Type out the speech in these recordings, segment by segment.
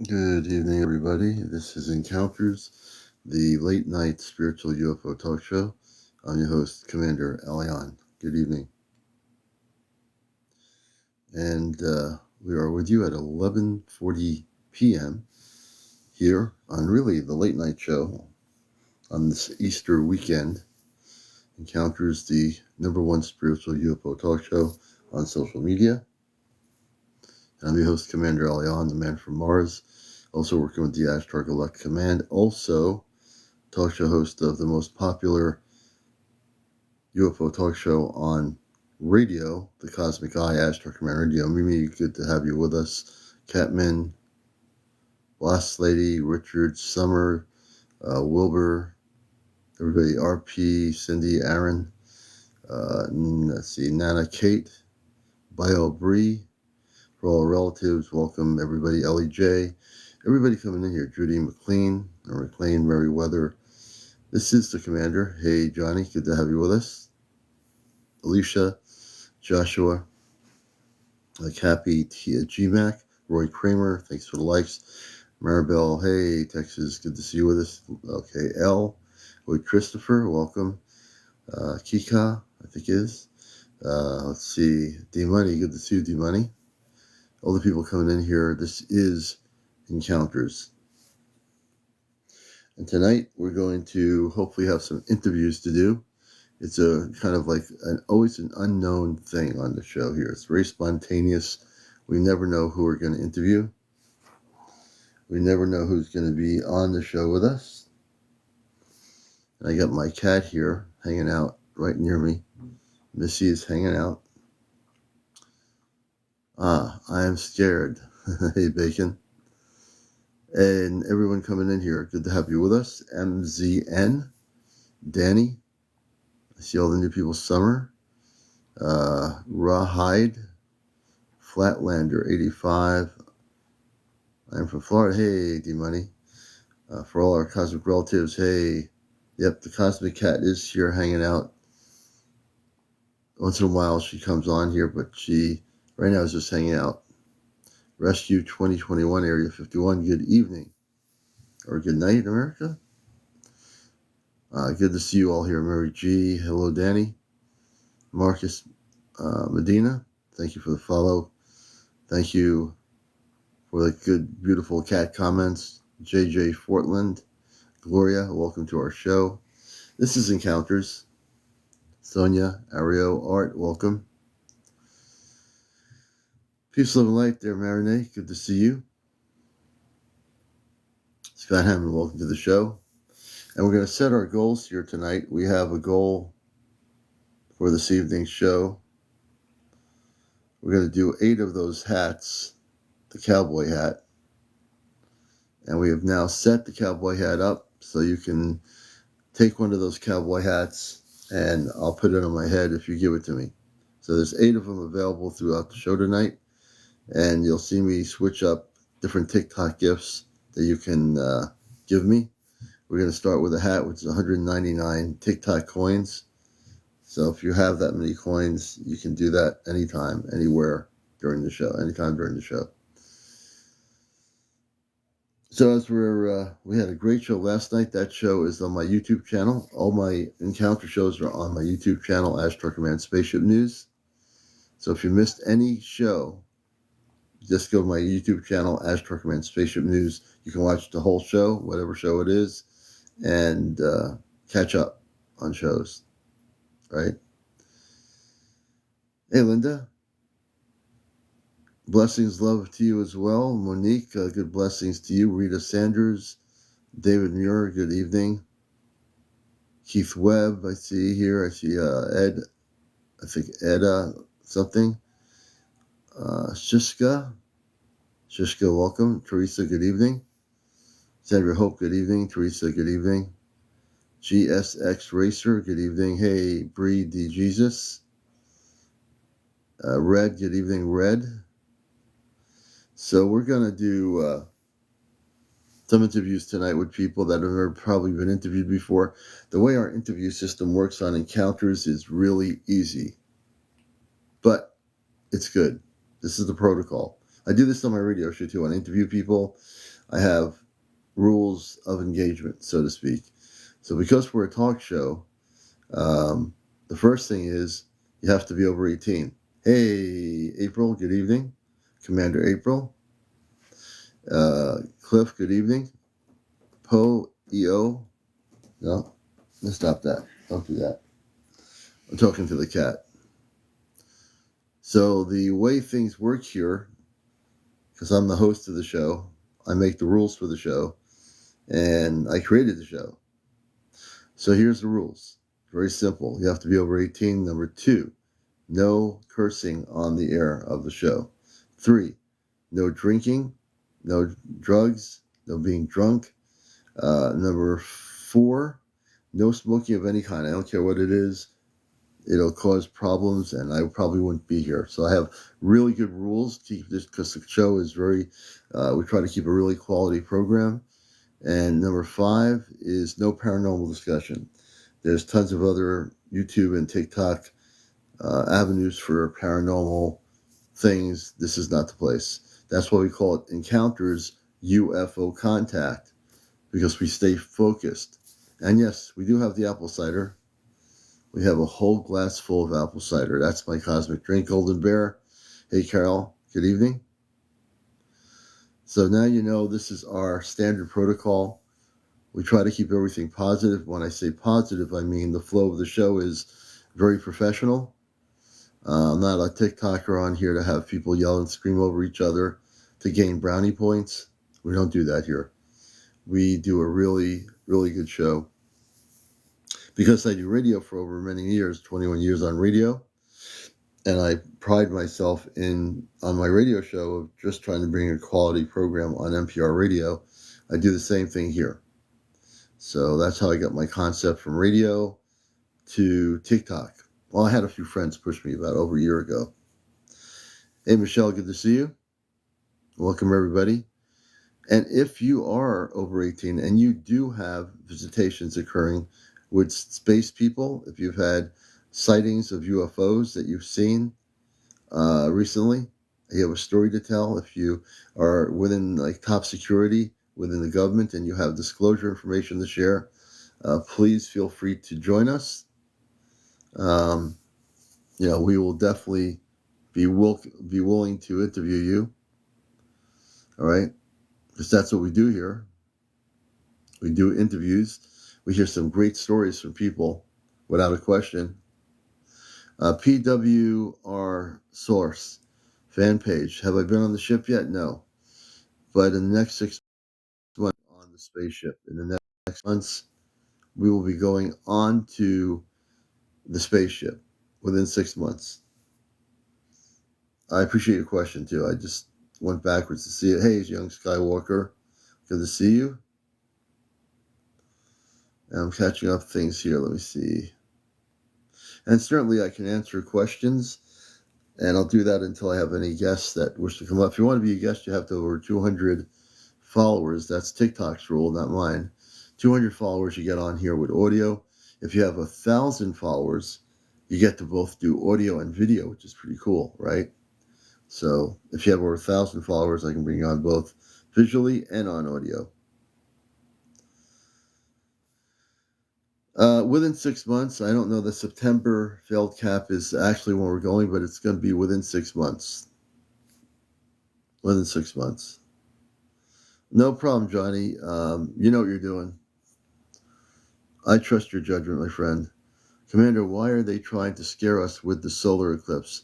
Good evening, everybody. This is Encounters, the late night spiritual UFO talk show. I'm your host, CmdrAleon. Good evening. And we are with you at 11:40 p.m. here on really the late night show on this Easter weekend. Encounters, the #1 spiritual UFO talk show on social media. I'm your host, CmdrAleon, the man from Mars. Also working with the Ashtar Galactic Command. Also, talk show host of the most popular UFO talk show on radio, the Cosmic Eye, Ashtar Command Radio. Mimi, good to have you with us. Catman, Last Lady, Richard, Summer, Wilbur, everybody, RP, Cindy, Aaron, let's see, Nana, Kate, Bio, Bree, for all relatives, welcome everybody, Ellie J, everybody coming in here, Judy McLean, Merriweather. This is the Commander. Hey, Johnny, good to have you with us. Alicia, Joshua, Cappy, GMAC, Roy Kramer, thanks for the likes. Maribel, hey, Texas, good to see you with us. Okay, L, with Christopher, welcome. Kika, I think is. Let's see, D-Money, good to see you, D-Money. All the people coming in here, this is Encounters. And tonight we're going to hopefully have some interviews to do. It's a kind of like always an unknown thing on the show here. It's very spontaneous. We never know who we're going to interview. We never know who's going to be on the show with us. And I got my cat here hanging out right near me. Missy is hanging out. I am scared. Hey, Bacon. And everyone coming in here, good to have you with us. MZN, Danny. I see all the new people. Summer, Rawhide, Flatlander 85. I'm from Florida. Hey, D-Money. For all our cosmic relatives, hey. Yep, the Cosmic Cat is here hanging out. Once in a while she comes on here, but she right now is just hanging out. Rescue 2021, Area 51. Good evening. Or good night, America. Good to see you all here. Mary G. Hello, Danny. Marcus Medina. Thank you for the follow. Thank you for the good, beautiful cat comments. JJ Fortland. Gloria, welcome to our show. This is Encounters. Sonia, Ario, Art, welcome. Peace, love, and light there, Marinette. Good to see you. Scott Hammond, welcome to the show. And we're going to set our goals here tonight. We have a goal for this evening's show. We're going to do 8 of those hats, the cowboy hat. And we have now set the cowboy hat up so you can take one of those cowboy hats and I'll put it on my head if you give it to me. So there's 8 of them available throughout the show tonight. And you'll see me switch up different TikTok gifts that you can give me. We're going to start with a hat, which is 199 TikTok coins. So if you have that many coins, you can do that anytime, anywhere during the show, anytime during the show. So as we had a great show last night. That show is on my YouTube channel. All my encounter shows are on my YouTube channel, Ashtar Command Spaceship News. So if you missed any show, just go to my YouTube channel, Ashtar Command Spaceship News. You can watch the whole show, whatever show it is, and catch up on shows, right? Hey, Linda. Blessings, love to you as well. Monique, good blessings to you. Rita Sanders, David Muir, good evening. Keith Webb, I see here. I see Ed, I think Edda something. Shishka, welcome. Teresa, good evening. Sandra Hope, good evening. Teresa, good evening. GSX Racer, good evening. Hey, Bree D. Jesus. Red, good evening, Red. So we're going to do some interviews tonight with people that have probably been interviewed before. The way our interview system works on Encounters is really easy, but it's good. This is the protocol. I do this on my radio show too. I interview people. I have rules of engagement, so to speak. So because we're a talk show, the first thing is you have to be over 18. Hey, April, good evening. Commander April. Cliff, good evening. Poe, EO. No, let's stop that. Don't do that. I'm talking to the cat. So the way things work here, because I'm the host of the show, I make the rules for the show, and I created the show. So here's the rules. Very simple. You have to be over 18. Number 2, no cursing on the air of the show. 3, no drinking, no drugs, no being drunk. Number 4, no smoking of any kind. I don't care what it is. It'll cause problems, and I probably wouldn't be here. So I have really good rules to keep this, because the show is very, we try to keep a really quality program. And number 5 is no paranormal discussion. There's tons of other YouTube and TikTok avenues for paranormal things. This is not the place. That's why we call it Encounters UFO Contact, because we stay focused. And yes, we do have the apple cider. We have a whole glass full of apple cider. That's my cosmic drink, Golden Bear. Hey, Carol, good evening. So now you know this is our standard protocol. We try to keep everything positive. When I say positive, I mean the flow of the show is very professional. I'm not a TikToker on here to have people yell and scream over each other to gain brownie points. We don't do that here. We do a really, really good show. Because I do radio for over many years, 21 years on radio, and I pride myself on my radio show of just trying to bring a quality program on NPR radio. I do the same thing here. So that's how I got my concept from radio to TikTok. Well, I had a few friends push me about over a year ago. Hey, Michelle, good to see you. Welcome, everybody. And if you are over 18 and you do have visitations occurring with space people, if you've had sightings of UFOs that you've seen recently, you have a story to tell. If you are within like top security within the government and you have disclosure information to share, please feel free to join us. We will definitely be willing to interview you. All right, because that's what we do here. We do interviews. We hear some great stories from people, without a question. PWR Source fan page. Have I been on the ship yet? No. But in the next 6 months on the spaceship. In the next months, we will be going on to the spaceship within 6 months. I appreciate your question, too. I just went backwards to see it. Hey, young Skywalker. Good to see you. And I'm catching up things here. Let me see. And certainly I can answer questions, and I'll do that until I have any guests that wish to come up. If you want to be a guest, you have to have over 200 followers. That's TikTok's rule, not mine. 200 followers, you get on here with audio. If you have 1,000 followers, you get to both do audio and video, which is pretty cool, right? So if you have over 1,000 followers, I can bring you on both visually and on audio. Within 6 months. I don't know, the September failed cap is actually when we're going, but it's going to be within 6 months. Within 6 months. No problem, Johnny. You know what you're doing. I trust your judgment, my friend. Commander, why are they trying to scare us with the solar eclipse?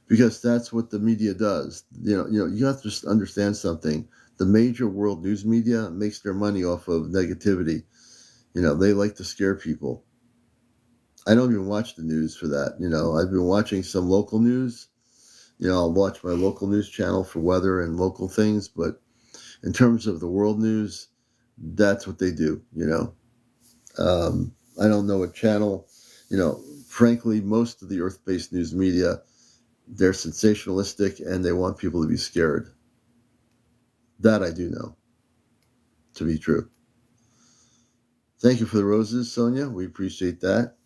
Because that's what the media does. You have to just understand something. The major world news media makes their money off of negativity. They like to scare people. I don't even watch the news for that. I've been watching some local news. I'll watch my local news channel for weather and local things. But in terms of the world news, that's what they do. I don't know what channel. Frankly, most of the Earth-based news media, they're sensationalistic and they want people to be scared. That I do know to be true. Thank you for the roses, Sonia. We appreciate that.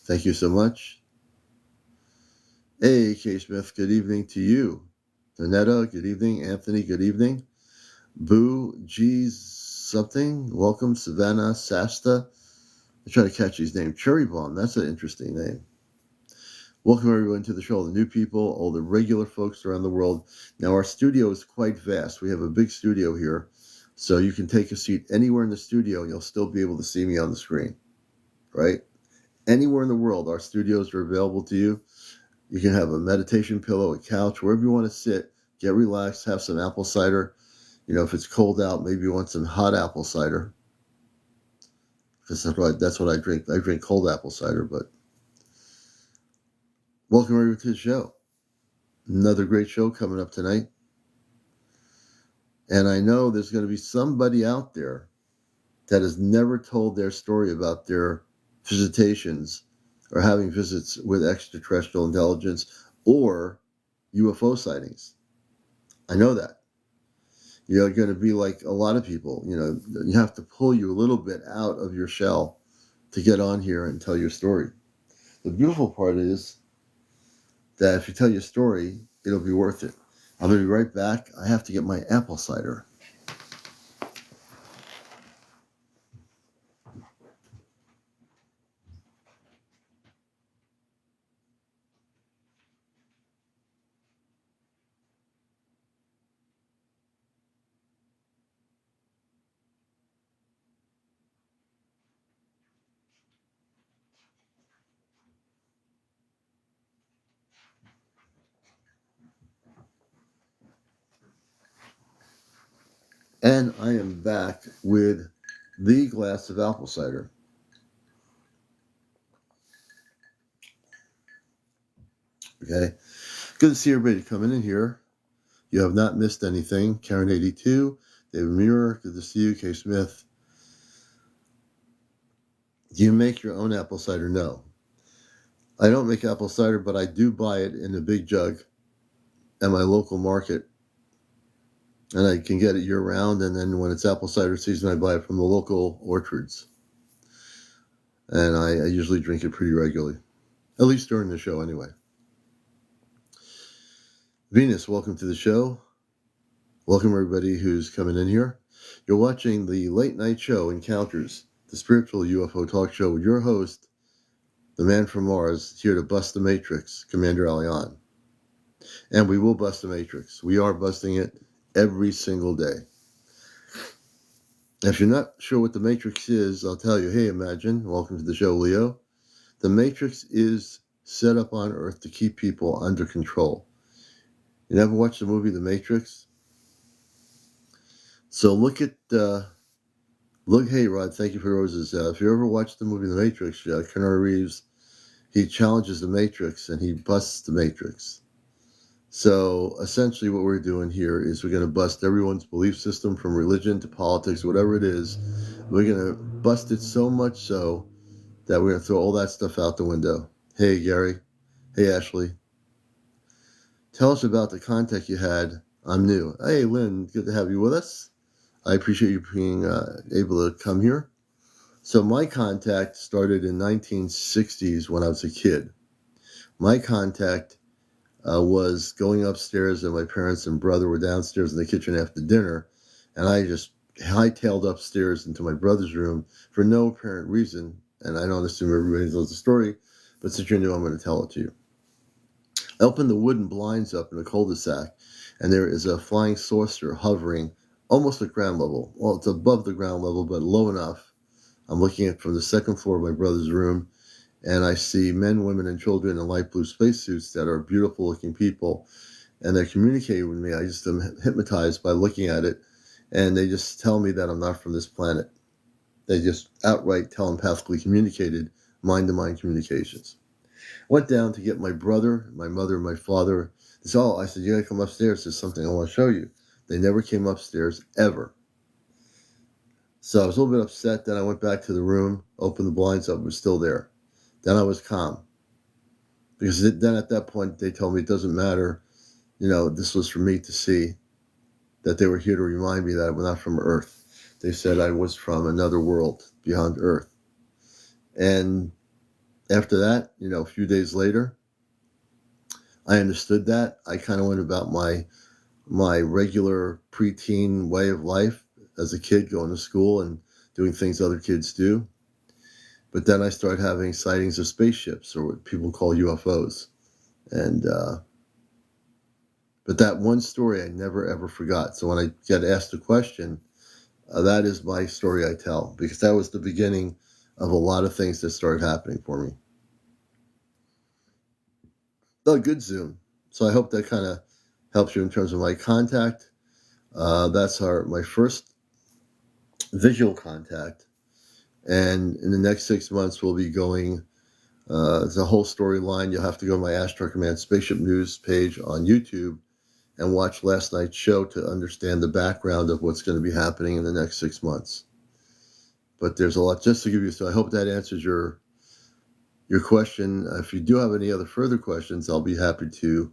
Thank you so much. Hey, K. Smith, good evening to you. Donetta, good evening. Anthony, good evening. Boo G's something. Welcome, Savannah Sasta. I try to catch his name. Cherry Bomb. That's an interesting name. Welcome everyone to the show, all the new people, all the regular folks around the world. Now our studio is quite vast. We have a big studio here, so you can take a seat anywhere in the studio and you'll still be able to see me on the screen, right? Anywhere in the world, our studios are available to you. You can have a meditation pillow, a couch, wherever you want to sit, get relaxed, have some apple cider. If it's cold out, maybe you want some hot apple cider. Because that's what I drink. I drink cold apple cider, but welcome everyone to the show. Another great show coming up tonight. And I know there's going to be somebody out there that has never told their story about their visitations or having visits with extraterrestrial intelligence or UFO sightings. I know that. You're going to be like a lot of people. You have to pull you a little bit out of your shell to get on here and tell your story. The beautiful part is that if you tell your story, it'll be worth it. I'm going to be right back. I have to get my apple cider. And I am back with the glass of apple cider. Okay. Good to see everybody coming in here. You have not missed anything. Karen 82, David Muir, good to see you. K. Smith. Do you make your own apple cider? No. I don't make apple cider, but I do buy it in a big jug at my local market. And I can get it year round. And then when it's apple cider season, I buy it from the local orchards. And I usually drink it pretty regularly, at least during the show anyway. Venus, welcome to the show. Welcome everybody who's coming in here. You're watching the late night show Encounters, the spiritual UFO talk show with your host, the man from Mars, here to bust the Matrix, CmdrAleon. And we will bust the Matrix. We are busting it every single day. If you're not sure what the Matrix is, I'll tell you. Hey, Imagine, welcome to the show, Leo. The Matrix is set up on Earth to keep people under control. You never watched the movie The Matrix? So hey Rod, thank you for roses. If you ever watched the movie The Matrix, Keanu Reeves, he challenges the Matrix and he busts the Matrix. So essentially what we're doing here is we're going to bust everyone's belief system, from religion to politics, whatever it is. We're going to bust it so much so that we're going to throw all that stuff out the window. Hey Gary. Hey Ashley. Tell us about the contact you had. I'm new. Hey Lynn, good to have you with us. I appreciate you being able to come here. So my contact started in 1960s when I was a kid. My contact was going upstairs, and my parents and brother were downstairs in the kitchen after dinner, and I just hightailed upstairs into my brother's room for no apparent reason. And I don't assume everybody knows the story, but since you're new, I'm going to tell it to you. I opened the wooden blinds up in a cul-de-sac, and there is a flying saucer hovering almost at ground level. Well, it's above the ground level, but low enough. I'm looking at from the second floor of my brother's room, and I see men, women, and children in light blue spacesuits that are beautiful looking people, and they're communicating with me. I just am hypnotized by looking at it, and they just tell me that I'm not from this planet. They just outright telepathically communicated, mind-to-mind communications. Went down to get my brother, my mother, and my father. I said, you gotta come upstairs. There's something I want to show you. They never came upstairs, ever. So I was a little bit upset. Then I went back to the room, opened the blinds up, it was still there. Then I was calm. Because then at that point, they told me it doesn't matter. This was for me to see, that they were here to remind me that I'm not from Earth. They said I was from another world beyond Earth. And after that, a few days later, I understood that. I kind of went about my my regular preteen way of life as a kid, going to school and doing things other kids do. But then I started having sightings of spaceships, or what people call UFOs. And but that one story I never ever forgot. So when I get asked a question, that is my story I tell, because that was the beginning of a lot of things that started happening for me. Oh, good Zoom. So I hope that kind of helps you in terms of my contact. That's my first visual contact, and in the next 6 months we'll be going. It's a whole storyline. You'll have to go to my Astro Command Spaceship News page on YouTube and watch last night's show to understand the background of what's going to be happening in the next 6 months. But there's a lot just to give you. So I hope that answers your question. If you do have any other further questions, I'll be happy to.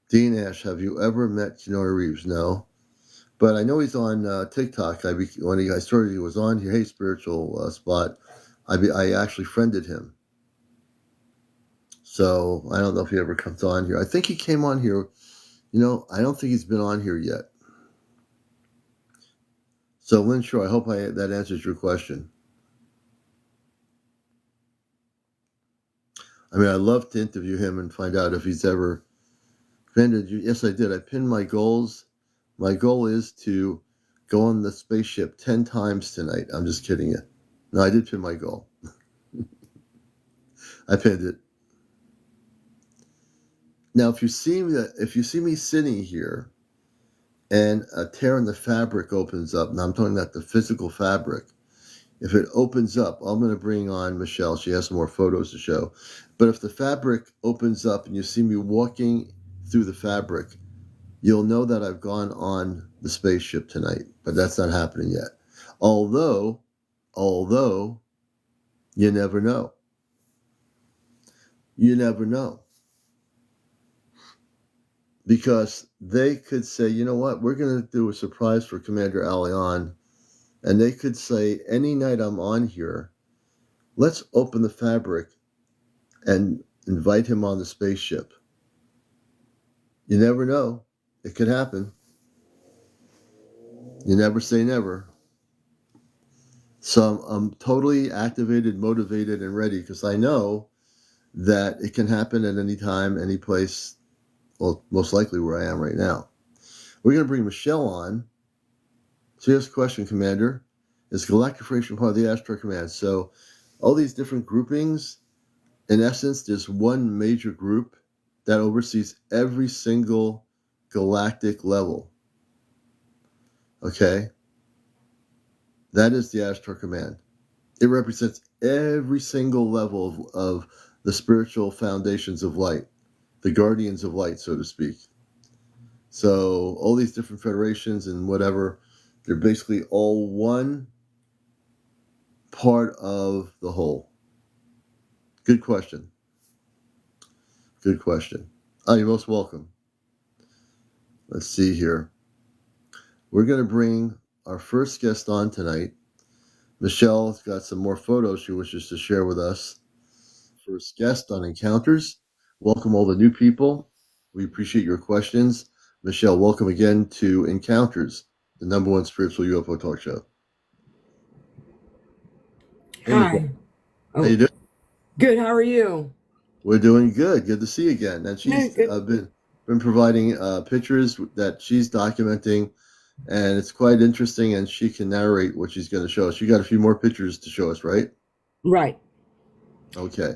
Dean Ash, have you ever met Keanu Reeves? No. But I know he's on TikTok. When I started, he was on here. Hey, Spiritual Spot. I actually friended him. So I don't know if he ever comes on here. I think he came on here. I don't think he's been on here yet. So Lynn Shore, I hope that answers your question. I mean, I'd love to interview him and find out if he's ever offended you. Yes, I did. I pinned my goals. My goal is to go on the spaceship 10 times tonight. I'm just kidding you. No, I did pin my goal. I pinned it. Now, if you see me sitting here and a tear in the fabric opens up, and I'm talking about the physical fabric, if it opens up, I'm going to bring on Michelle. She has some more photos to show. But if the fabric opens up and you see me walking through the fabric, you'll know that I've gone on the spaceship tonight. But that's not happening yet. Although, you never know. You never know. Because they could say, you know what, we're going to do a surprise for CmdrAleon. And they could say, any night I'm on here, let's open the fabric and invite him on the spaceship. You never know. It could happen. You never say never. So I'm totally activated, motivated, and ready, because I know that it can happen at any time, any place. Well, most likely where I am right now. We're going to bring Michelle on. So here's a question, Commander. Is Galactic Federation part of the Astro Command? So all these different groupings, in essence, there's one major group that oversees every single galactic level. Okay? That is the Astro Command. It represents every single level of the spiritual foundations of light, the guardians of light, so to speak. So all these different federations and whatever, they're basically all one part of the whole. Good question. Good question. Oh, you're most welcome. Let's see here. We're going to bring our first guest on tonight. Michelle's got some more photos she wishes to share with us. First guest on Encounters. Welcome all the new people. We appreciate your questions. Michelle, welcome again to Encounters, the #1 spiritual UFO talk show. Hey, Hi. how you doing? Good. How are you? We're doing good. Good to see you again. And she's Good. been providing pictures that she's documenting, and it's quite interesting. And she can narrate what she's going to show us. You got a few more pictures to show us, right? Right. Okay.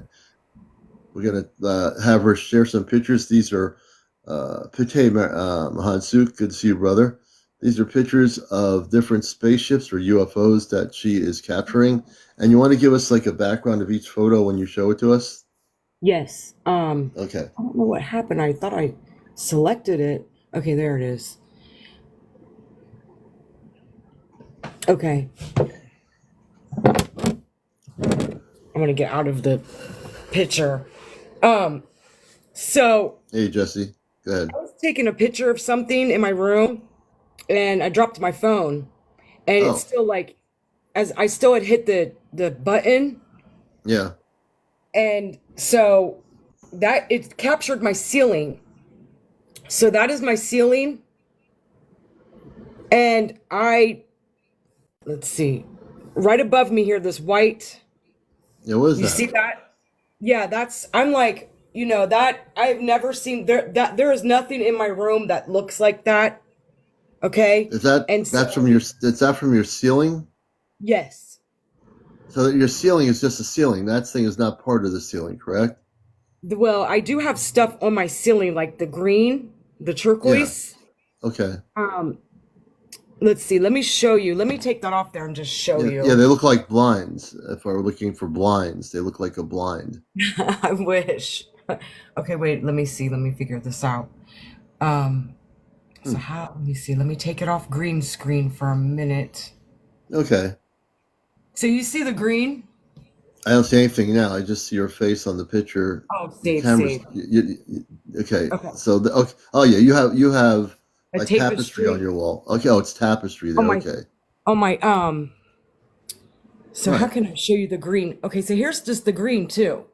We're going to have her share some pictures. These are Pite Mahansuk. Good to see you, brother. These are pictures of different spaceships or UFOs that she is capturing. And you want to give us like a background of each photo when you show it to us? Yes. Okay. I don't know what happened. I thought I selected it. Okay, there it is. Okay. I'm gonna get out of the picture. So Hey, Jesse. Go ahead. I was taking a picture of something in my room and I dropped my phone. And it's Oh, still like as I still had hit the button. yeah. And so that it captured my ceiling. So that is my ceiling. And let's see, right above me here, this white, Yeah, what is you see that? that? Yeah, I'm like, that I've never seen there is nothing in my room that looks like that. Okay. Is that And that's so, from your is that from your ceiling? yes. So that your ceiling is just a ceiling. That thing is not part of the ceiling, correct? Well, I do have stuff on my ceiling, like the green, the Yeah. turquoise. Okay. Um, let's see. Let me show you. Let me take that off there and just show Yeah, yeah, you. they look like blinds. If I were looking for blinds, they look like a blind. I wish. Okay, wait, let me see. Let me figure this out. Um, so Hmm. how, let me see. Let me take it off green screen for a minute. Okay. So you see the green? I don't see anything now. I just see your face on the picture. Oh, The save, camera's save. okay. Okay. So okay. Oh yeah, you have A like tapestry on tapestry. your wall. Okay. Oh, it's tapestry Oh there. my, Okay. oh my, so how Right. can I show you the green? Okay, so here's just the green too.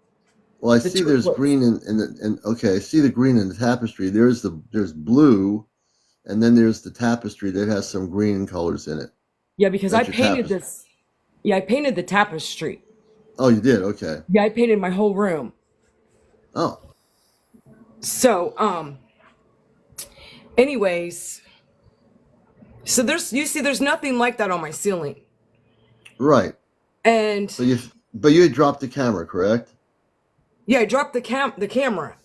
Well, I The see there's turquoise. green and okay, I see the green in the tapestry. There's blue, and then there's the tapestry that has some green colors in it. Yeah, because I That's your painted tapestry. this. Yeah, I painted the tapestry. Oh, you did. Okay. Yeah, I painted my whole room. Oh, So, anyways, so you see, there's nothing like that on my ceiling. right. And But you had dropped the camera, correct? yeah, I dropped the camera.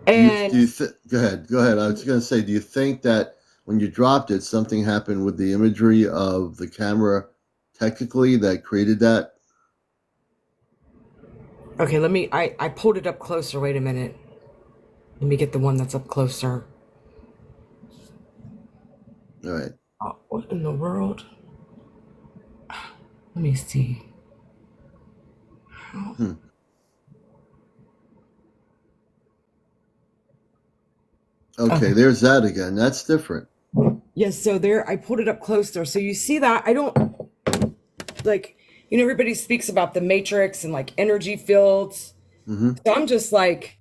Do And you go ahead, go ahead. I was going to say, do you think that when you dropped it, something happened with the imagery of the camera, technically, that created that? okay, I pulled it up closer. Wait a minute. Let me get the one that's up closer. All right. Oh, what in the world? Let me see. Hmm. Okay, Okay. there's that again. That's different. Yes, so there, I pulled it up closer. So you see that? I don't like, everybody speaks about the matrix and like energy fields. Hmm. So I'm just like,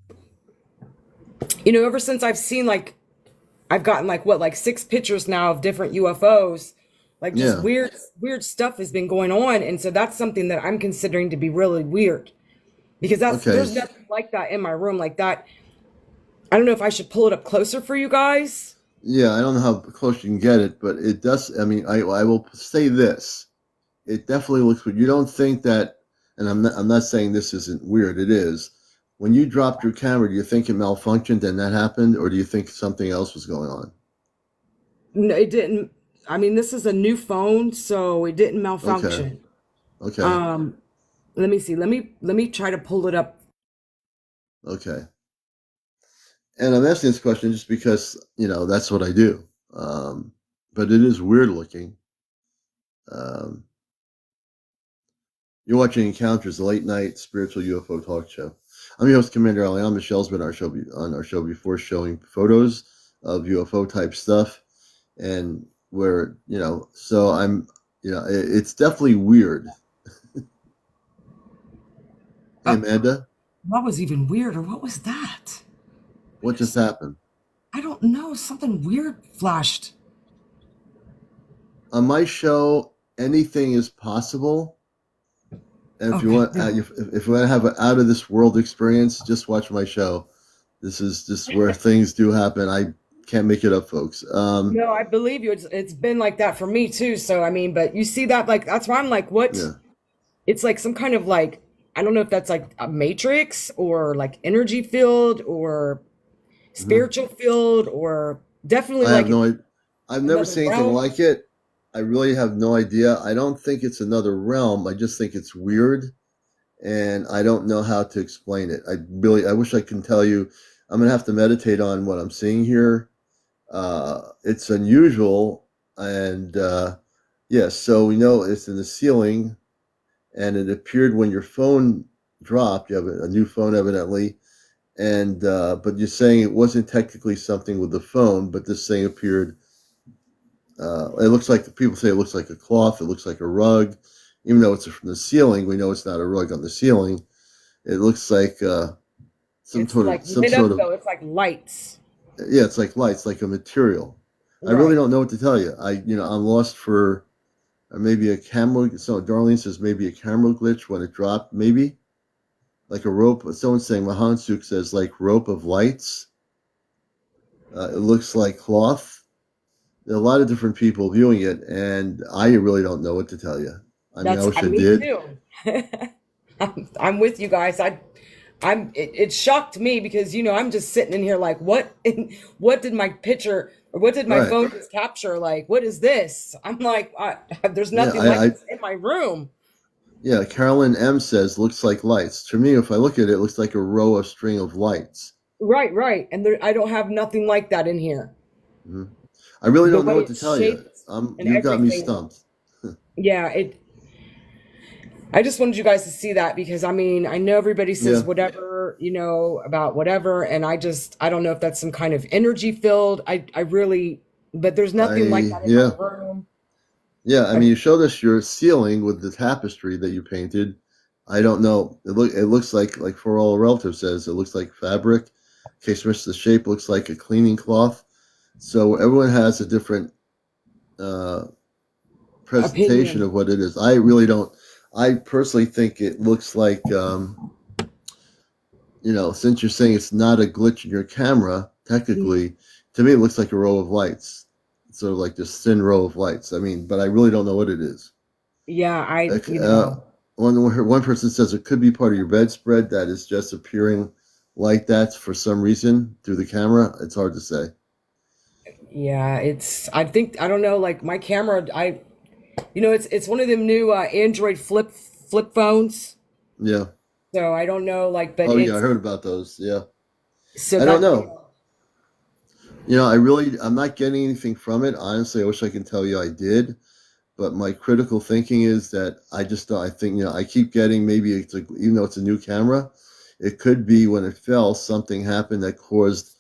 ever since I've gotten like what, like 6 pictures now of different UFOs, like just Yeah. weird stuff has been going on. And so that's something that I'm considering to be really weird because Okay. there's nothing like that in my room like that. I don't know if I should pull it up closer for you guys. Yeah, I don't know how close you can get it, but it does. I mean, I will say this. It definitely looks weird. You don't think that, and I'm not saying this isn't weird. It is. When you dropped your camera, do you think it malfunctioned and that happened, or do you think something else was going on? No, it didn't. I mean, this is a new phone, so it didn't Okay. malfunction. Okay. Um, let me see. Let me try to pull it up. Okay. And I'm asking this question just because that's what I do. But it is weird looking. Um, you're watching Encounters, a late night spiritual UFO talk show. I'm your host, CmdrAleon. Michelle's been on our show before, showing photos of UFO type stuff, and where so I'm, it's definitely weird. Hey, Uh, Amanda, that was even weirder. What was that? Wait what a just second. happened I don't know. Something weird flashed. on my show? Anything is possible. And if you Okay. want, if you want to have an out of this world experience, just watch my show. This is just where things do happen. I can't make it up, folks. No, I believe you. It's been like that for me too. So I mean, but you see that, like, that's why I'm like, what? Yeah. It's like some kind of like, I don't know if that's like a matrix or like energy field or Hmm. spiritual field or definitely I have like no. it's I've never another seen anything realm. like it. I really have no idea. I don't think it's another realm. I just think it's weird, and I don't know how to explain it. I wish I can tell you. I'm gonna have to meditate on what I'm seeing here. It's unusual, and yes, so we know it's in the ceiling, and it appeared when your phone dropped. You have a new phone, evidently, and but you're saying it wasn't technically something with the phone, but this thing appeared. It looks like people say it looks like a cloth. It looks like a rug, even though it's from the ceiling. We know it's not a rug on the ceiling. It looks like. It's like some lit sort up of, though. It's like lights. yeah, it's like lights, like a material. I really Right. don't know what to tell you. I'm lost for maybe a camera. So Darlene says maybe a camera glitch when it dropped, maybe like a rope. Someone's saying Mahansuk says like rope of lights. It looks like cloth. There are a lot of different people viewing it, and I really don't know what to tell you. I mean, I That's wish I me did. too. I'm with you guys. It shocked me because I'm just sitting in here like what what did my picture or what did my Right. phone just capture, like what is this? I'm like there's Yeah, nothing like this in my room. yeah. Carolyn M says looks like lights. To me, if I look at it, it looks like a row of string of lights. Right, and I don't have nothing like that in here. Mhm. I really The don't know way what to it's tell you. shaped and You got me everything. stumped. Yeah, it I just wanted you guys to see that because I mean, I know everybody says Yeah, whatever, about whatever, and I don't know if that's some kind of energy filled. I really, but there's nothing like that in my yeah, room. yeah. I I, mean, you showed us your ceiling with the tapestry that you painted. I don't know. It looks like for all relative says it looks like fabric. Case Mitch, the shape looks like a cleaning cloth. So everyone has a different uh, presentation opinion. of what it is. I really don't. I personally think it looks like since you're saying it's not a glitch in your camera, Mhm. technically, to me it looks like a row of lights, sort of like this thin row of lights. I mean, but I really don't know what it is. Yeah, Like, one person says it could be part of your bedspread that is just appearing like that for some reason through the camera. It's hard to say. yeah, I think I don't know, like my camera, it's one of them new Android flip phones. Yeah. So I don't know, like, but Oh yeah, I it's heard about those. Yeah. so I don't that know. I'm not getting anything from it. Honestly, I wish I could tell you I did. But my critical thinking is that I just don't. I think I keep getting maybe it's even though it's a new camera, it could be when it fell something happened that caused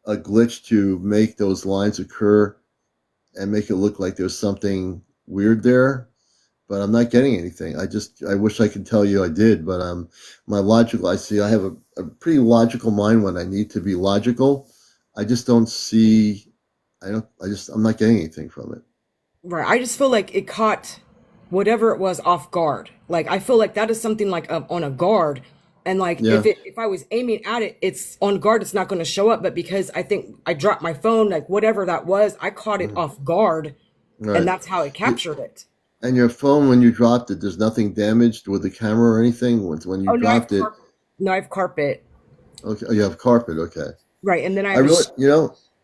a glitch to make those lines occur and make it look like there's something weird there. But I'm not getting anything. I wish I could tell you I did, but my logical. I have a pretty logical mind when I need to be logical. I just don't see. I don't. I'm not getting anything from it. right. I just feel like it caught whatever it was off guard. Like I feel like that is something like on a guard, and like Yeah. if I was aiming at it, it's on guard. It's not going to show up. But because I think I dropped my phone, like whatever that was, I caught it Mm. off guard, and Right. that's how it captured it. And your phone, when you dropped it, there's nothing damaged with the camera or anything. When you Oh no, I have dropped it, carpet. No, I have carpet. okay, oh, you have carpet. Okay, Right, and then I I have a really,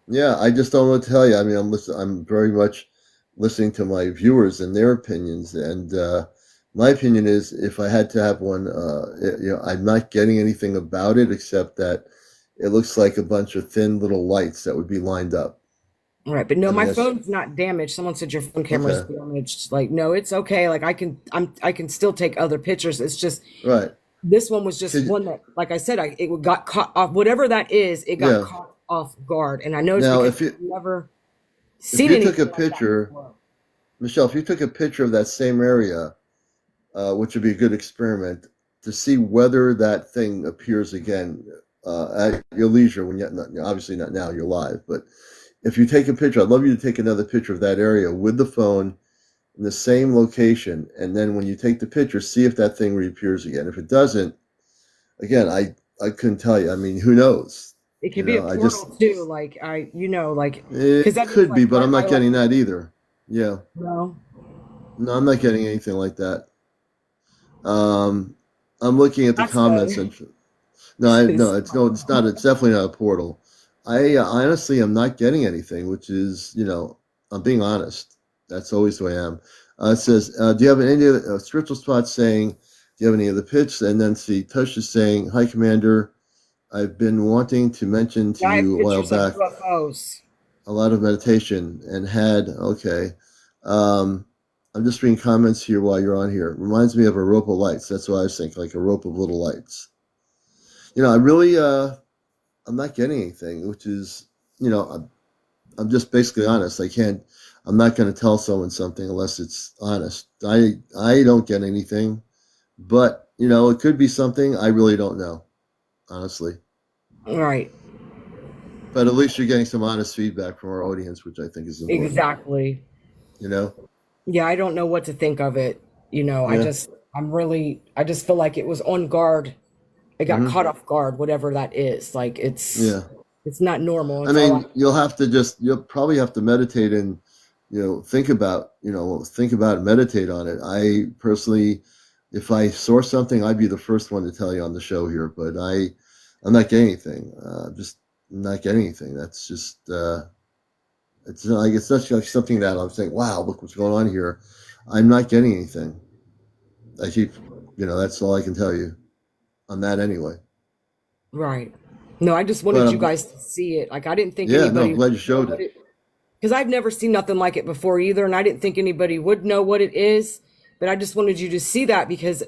yeah, I just don't know what to tell you. I mean, I'm very much listening to my viewers and their opinions, and my opinion is if I had to have one, I'm not getting anything about it except that it looks like a bunch of thin little lights that would be lined up. right, but no, I mean, my that's phone's not damaged. Someone said your phone camera's okay, damaged. Like, no, it's okay. Like I can still take other pictures. It's just right? this one was just Could, one that, like I said, it got caught off. Whatever that is, it got yeah. caught off guard, and I know it's Now, because I've never if seen you took a anything like that picture, before. Michelle, if you took a picture of that same area, which would be a good experiment to see whether that thing appears again at your leisure when obviously not now, you're live, but if you take a picture, I'd love you to take another picture of that area with the phone in the same location, and then when you take the picture, see if that thing reappears again. If it doesn't, again, I couldn't tell you. I mean, who knows? It could be a I just portal too. Like like because it that means could be, like but I'm my not getting that electricity. either. Yeah, No, no, I'm not getting anything like that. Um, I'm looking at the that's comments good. and no, it's no, it's not. It's definitely not a portal. I honestly am not getting anything, which is, I'm being honest. That's always the way I am. It says, do you have any other spiritual spots saying, do you have any other pitch? And then see, Tush is saying, hi, Commander. I've been wanting to mention to Yeah, I have you a while pictures of back UFOs. a lot of meditation and okay. Um, I'm just reading comments here while you're on here. Reminds me of a rope of lights. That's what I was thinking, like a rope of little lights. I really, I'm not getting anything, which is, I'm just basically honest. I'm not going to tell someone something unless it's honest. I don't get anything, but it could be something I really don't know, honestly. Right. But at least you're getting some honest feedback from our audience, which I think is important. Exactly. You know? Yeah, I don't know what to think of it. Yeah. I just feel like it was on guard. It got Hmm. caught off guard, whatever that is. Like Yeah. it's not normal. I It's all I mean, you'll probably have to meditate and, think about and meditate on it. I personally, if I saw something, I'd be the first one to tell you on the show here, but I'm not getting anything. Just not getting anything. That's just, it's such like something that I'm saying, wow, look what's going on here. I'm not getting anything. I keep, that's all I can tell you on that anyway. right. No, I just But wanted you guys to see it. Like I didn't think yeah, no, I'm anybody glad you would know showed what it. it because I've never seen nothing like it before either, and I didn't think anybody would know what it is. But I just wanted you to see that because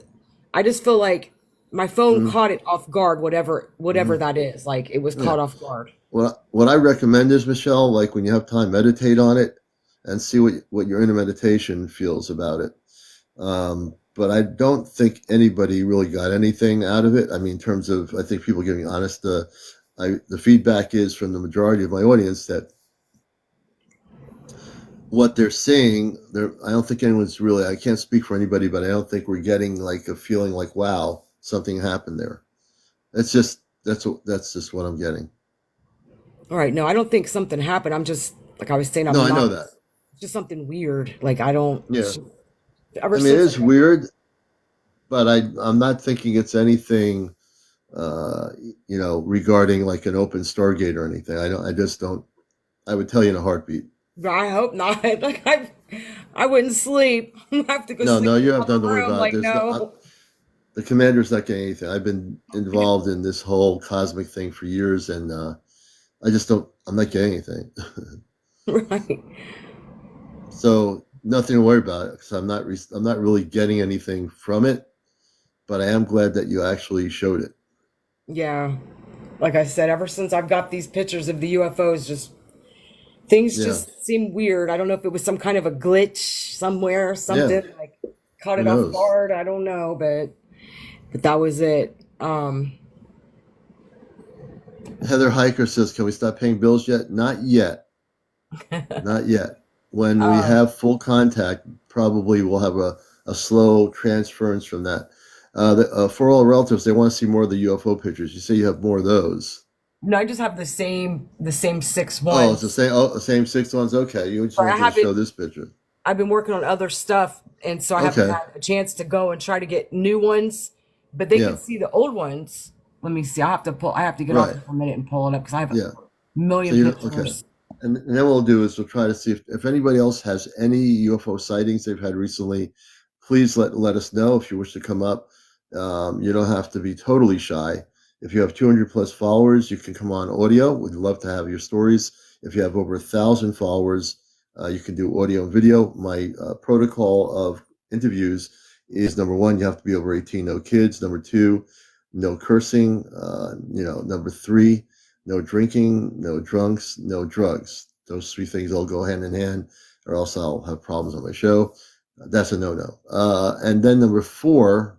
I just feel like my phone Hmm. caught it off guard, whatever Hmm. that is. Like it was Yeah. caught off guard. What I recommend is, Michelle, like when you have time, meditate on it and see what your inner meditation feels about it. But I don't think anybody really got anything out of it. I mean, in terms of, I think people giving honest, the feedback is from the majority of my audience that what they're saying, I don't think anyone's really, I can't speak for anybody, but I don't think we're getting like a feeling like, wow, something happened there. That's just what I'm getting. All right, no, I don't think something happened. I'm just like I was saying, No, I'm I know not. that. It's just something weird. Like I don't. Yeah. Ever I mean, it since like is weird, but I'm not thinking it's anything, uh, regarding like an open Stargate or anything. I just don't, I would tell you in a heartbeat. I hope not. Like I wouldn't sleep. I have to go No, sleep no, in you have another nothing to worry room. about. Like There's no, no. the commander's not getting anything. I've been involved in this whole cosmic thing for years, and I just don't. I'm not getting anything. Right. So nothing to worry about because I'm not really getting anything from it. But I am glad that you actually showed it. Yeah. Like I said, ever since I've got these pictures of the UFOs, just things Yeah, just seem weird. I don't know if it was some kind of a glitch somewhere or yeah. something, like caught Who it off knows? guard. I don't know, but that was it. Heather Hiker says, "Can we stop paying bills yet?" Not yet. Not yet. When we Um, have full contact, probably we'll have a slow transference from that. For all relatives, they want to see more of the UFO pictures. You say you have more of those. no, I just have the same six Oh, it's the ones. same. Oh, the same six ones. Okay, you just But I wanted to show haven't. this picture. I've been working on other stuff, and so I haven't Okay. had a chance to go and try to get new ones. But they can Yeah. see the old ones. Let me see. I have to get off Right. here for a minute and pull it up because I have a Yeah. So million you okay. pictures. And then what we'll do is we'll try to see if anybody else has any UFO sightings they've had recently. Please let us know if you wish to come up. You don't have to be totally shy. If you have 200 plus followers, you can come on audio. We'd love to have your stories. If you have over 1,000 followers, you can do audio and video. My protocol of interviews is number one, you have to be over 18, no kids. Number two, no cursing. Number three, no drinking, no drunks, no drugs. Those three things all go hand in hand, or else I'll have problems on my show. That's a no-no. And then number four,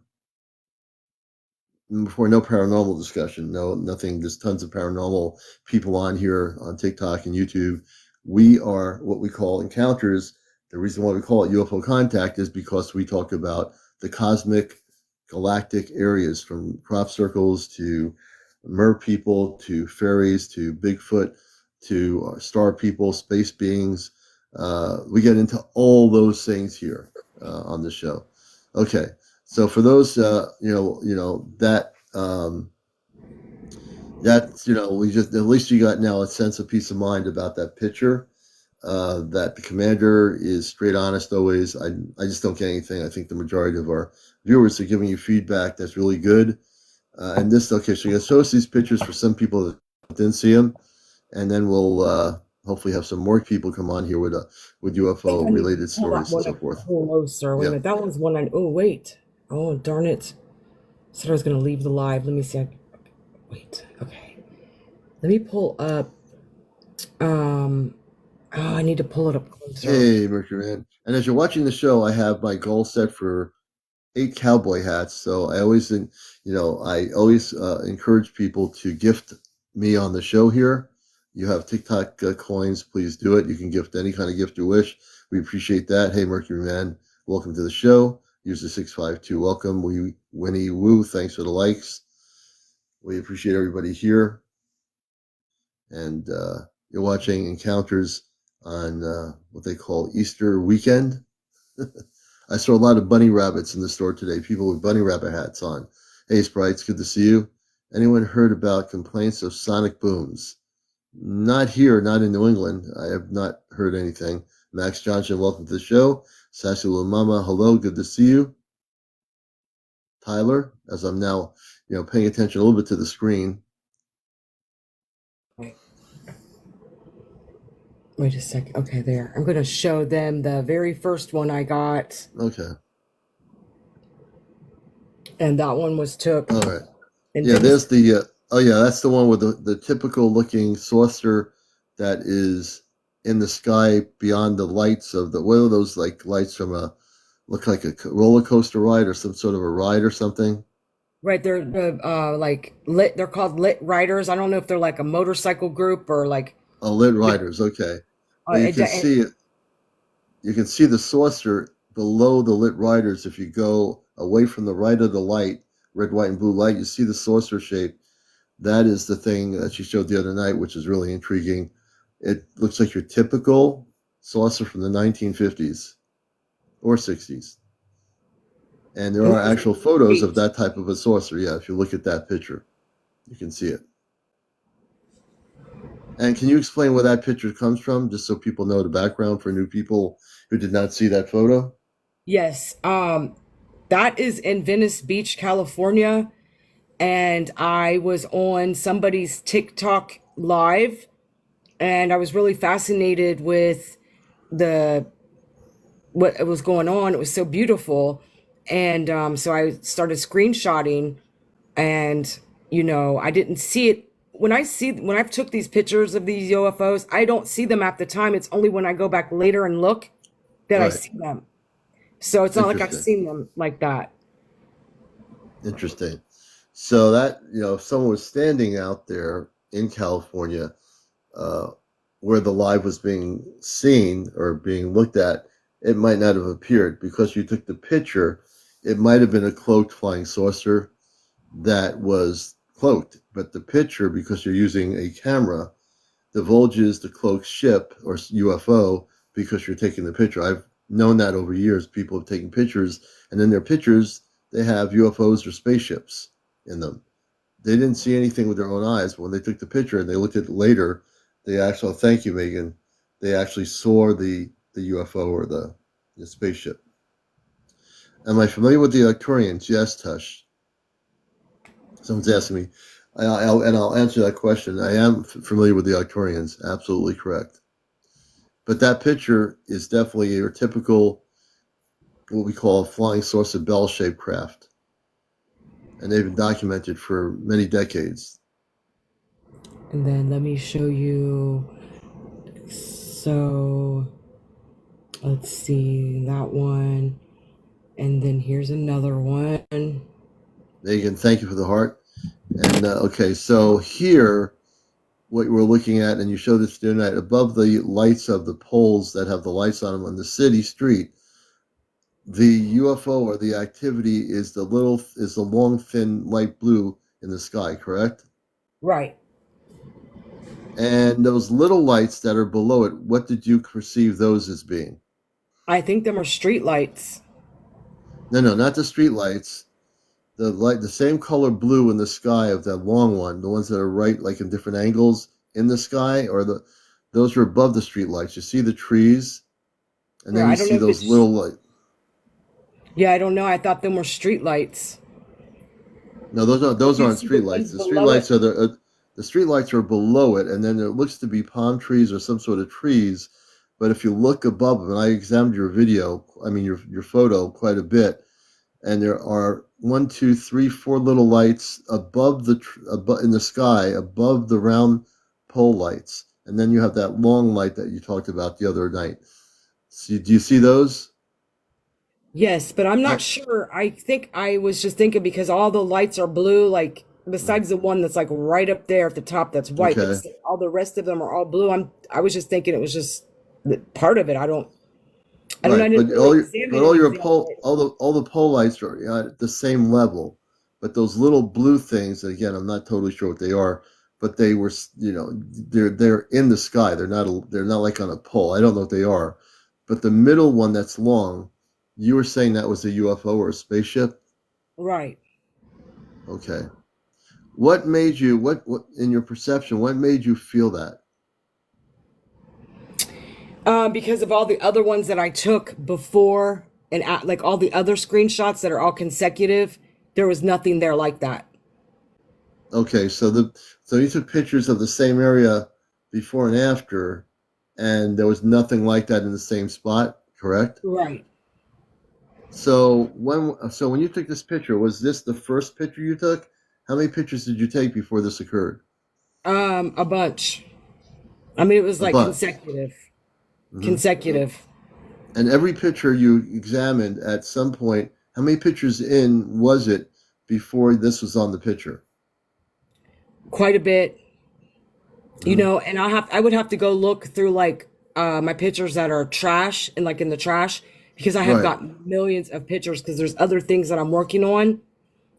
no paranormal discussion. No, nothing. There's tons of paranormal people on here on TikTok and YouTube. We are what we call encounters. The reason why we call it UFO contact is because we talk about the cosmic galactic areas from crop circles to mer people to fairies to Bigfoot to star people, space beings. We get into all those things here on the show. Okay, so for those, we just at least you got now a sense of peace of mind about that picture. That the commander is straight honest always. I just don't get anything. I think the majority of our viewers are giving you feedback that's really good. And this, okay, so you're gonna show us these pictures for some people that didn't see them, and then we'll hopefully have some more people come on here with I think UFO I need to related pull that stories and one so up forth. closer. Wait a Yeah. minute. That one's one I. Oh wait. Oh darn it. Said I was gonna leave the live. Let me see. Wait. Okay. Let me pull up. Um. Oh, I need to pull it up closer. Hey, Mercury Man. And as you're watching the show, I have my goal set for 8 cowboy hats. So I always encourage people to gift me on the show here. You have TikTok coins, please do it. You can gift any kind of gift you wish. We appreciate that. Hey, Mercury Man, welcome to the show. User 652, welcome. Winnie Woo, thanks for the likes. We appreciate everybody here. And you're watching Encounters on what they call Easter weekend. I saw a lot of bunny rabbits in the store today, people with bunny rabbit hats on. Hey, Sprites, good to see you. Anyone heard about complaints of sonic booms? Not here, not in New England. I have not heard anything. Max Johnson, welcome to the show. Sassy Little Mama, hello, good to see you. Tyler, as I'm now, paying attention a little bit to the screen. Wait, wait a second. Okay, there. I'm going to show them the very first one I got. Okay. And that one was took All right. in Yeah, Venice. there's the oh yeah, that's the one with the typical looking saucer that is in the sky beyond the lights of the what are those like lights from a look like a roller coaster ride or some sort of a ride or something? Right, they're like lit. They're called lit riders. I don't know if they're like a motorcycle group or like. Oh, lit riders. Okay. Well, It, it, you can see the saucer below the lit riders if you go away from the right of the light, red, white, and blue light. You see the saucer shape. That is the thing that she showed the other night, which is really intriguing. It looks like your typical saucer from the 1950s or 60s. And there and are there's actual photos of eight. that type of a saucer. Yeah, if you look at that picture, you can see it. And can you explain where that picture comes from, just so people know the background for new people who did not see that photo? Yes, that is in Venice Beach, California, and I was on somebody's TikTok live, and I was really fascinated with the what was going on. It was so beautiful, and so I started screenshotting, and I didn't see it when I've took these pictures of these UFOs. I don't see them at the time. It's only when I go back later and look that I Right. see them. So it's not like I've Interesting. seen them like that. Interesting. So that, if someone was standing out there in California uh, where the live was being seen or being looked at, it might not have appeared because you took the picture. It might have been a cloaked flying saucer that was cloaked, but the picture, because you're using a camera, divulges the cloaked ship or UFO because you're taking the picture. I've known that over years. People have taken pictures, and in their pictures, they have UFOs or spaceships in them. They didn't see anything with their own eyes, but when they took the picture and they looked at it later, they actually, thank you, Megan, they actually saw the UFO or the spaceship. Am I familiar with the Arcturians? Yes, Tush. Someone's asking me. I'll answer that question. I am familiar with the Arcturians. Absolutely correct. But that picture is definitely your typical, what we call a flying saucer bell-shaped craft. And they've been documented for many decades. And then let me show you. So let's see that one. And then here's another one. Megan, thank you for the heart. And okay, so here, what we're looking at, and you showed this the other night, above the lights of the poles that have the lights on them on the city street, the UFO or the activity is the long thin light blue in the sky, correct? Right. And those little lights that are below it, what did you perceive those as being? I think them are street lights. No, no, not the street lights. The same color blue in the sky of that long one, the ones that are right like in different angles in the sky, or those are above the street lights. You see the trees, and Yeah, then I you don't know see if those it's. little light. Yeah, I don't know. I thought them were street lights. No, those You aren't see the street lights. ones The street below lights it. are the street lights are below it, and then it looks to be palm trees or some sort of trees. But if you look above them, and I examined your video, I mean your photo quite a bit, and there are one, two, three, four little lights above above in the sky above the round pole lights, and then you have that long light that you talked about the other night. See, do you see those? Yes, but I'm I, not sure. I think I was just thinking because all the lights are blue, like besides the one that's like right up there at the top that's white, but Okay. all the rest of them are all blue. I was just thinking it was just part of it. I Right, didn't but really examine all your anything else. pole all the pole lights are at the same level, but those little blue things, again, I'm not totally sure what they are, but they were they're in the sky. They're not like on a pole. I don't know what they are, but the middle one that's long, you were saying that was a UFO or a spaceship? Right. Okay. What made you what in your perception? What made you feel that? Because of all the other ones that I took before and like all the other screenshots that are all consecutive, there was nothing there like that. Okay, so you took pictures of the same area before and after, and there was nothing like that in the same spot, correct? Right. So when you took this picture, was this the first picture you took? How many pictures did you take before this occurred? A bunch. I mean, it was A like bunch. consecutive. Hmm. Consecutive. And every picture you examined at some point, how many pictures in was it before this was on the picture? Quite a bit. Hmm. And I would have to go look through like my pictures that are trash and like in the trash because I have Right. got millions of pictures because there's other things that I'm working on.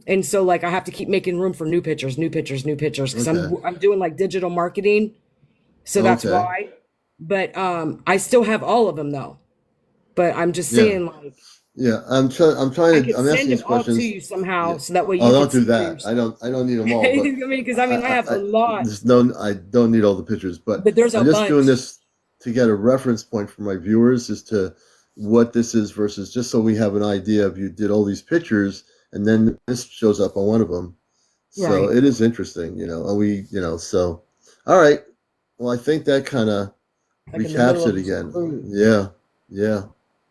And so like I have to keep making room for new pictures, new pictures, new pictures because Okay. I'm doing like digital marketing. So that's Okay. why. But I still have all of them though. But I'm just Yeah. saying like Yeah. I I'm trying to. could I'm asking send these them all to questions. you Yeah. somehow so that way Oh, you don't could do see for that. yourself. I don't need them all, I but mean, because I mean I have a lot, there's no I don't need all the pictures, but but there's a I'm just doing bunch. this to get a reference point for my viewers as to what this is versus just so we have an idea of you did all these pictures and then this shows up on one of them. So Right. it is interesting, and so all right. Well, I think that kind of Like in the middle recaps of it this again. cruise. Yeah. Yeah.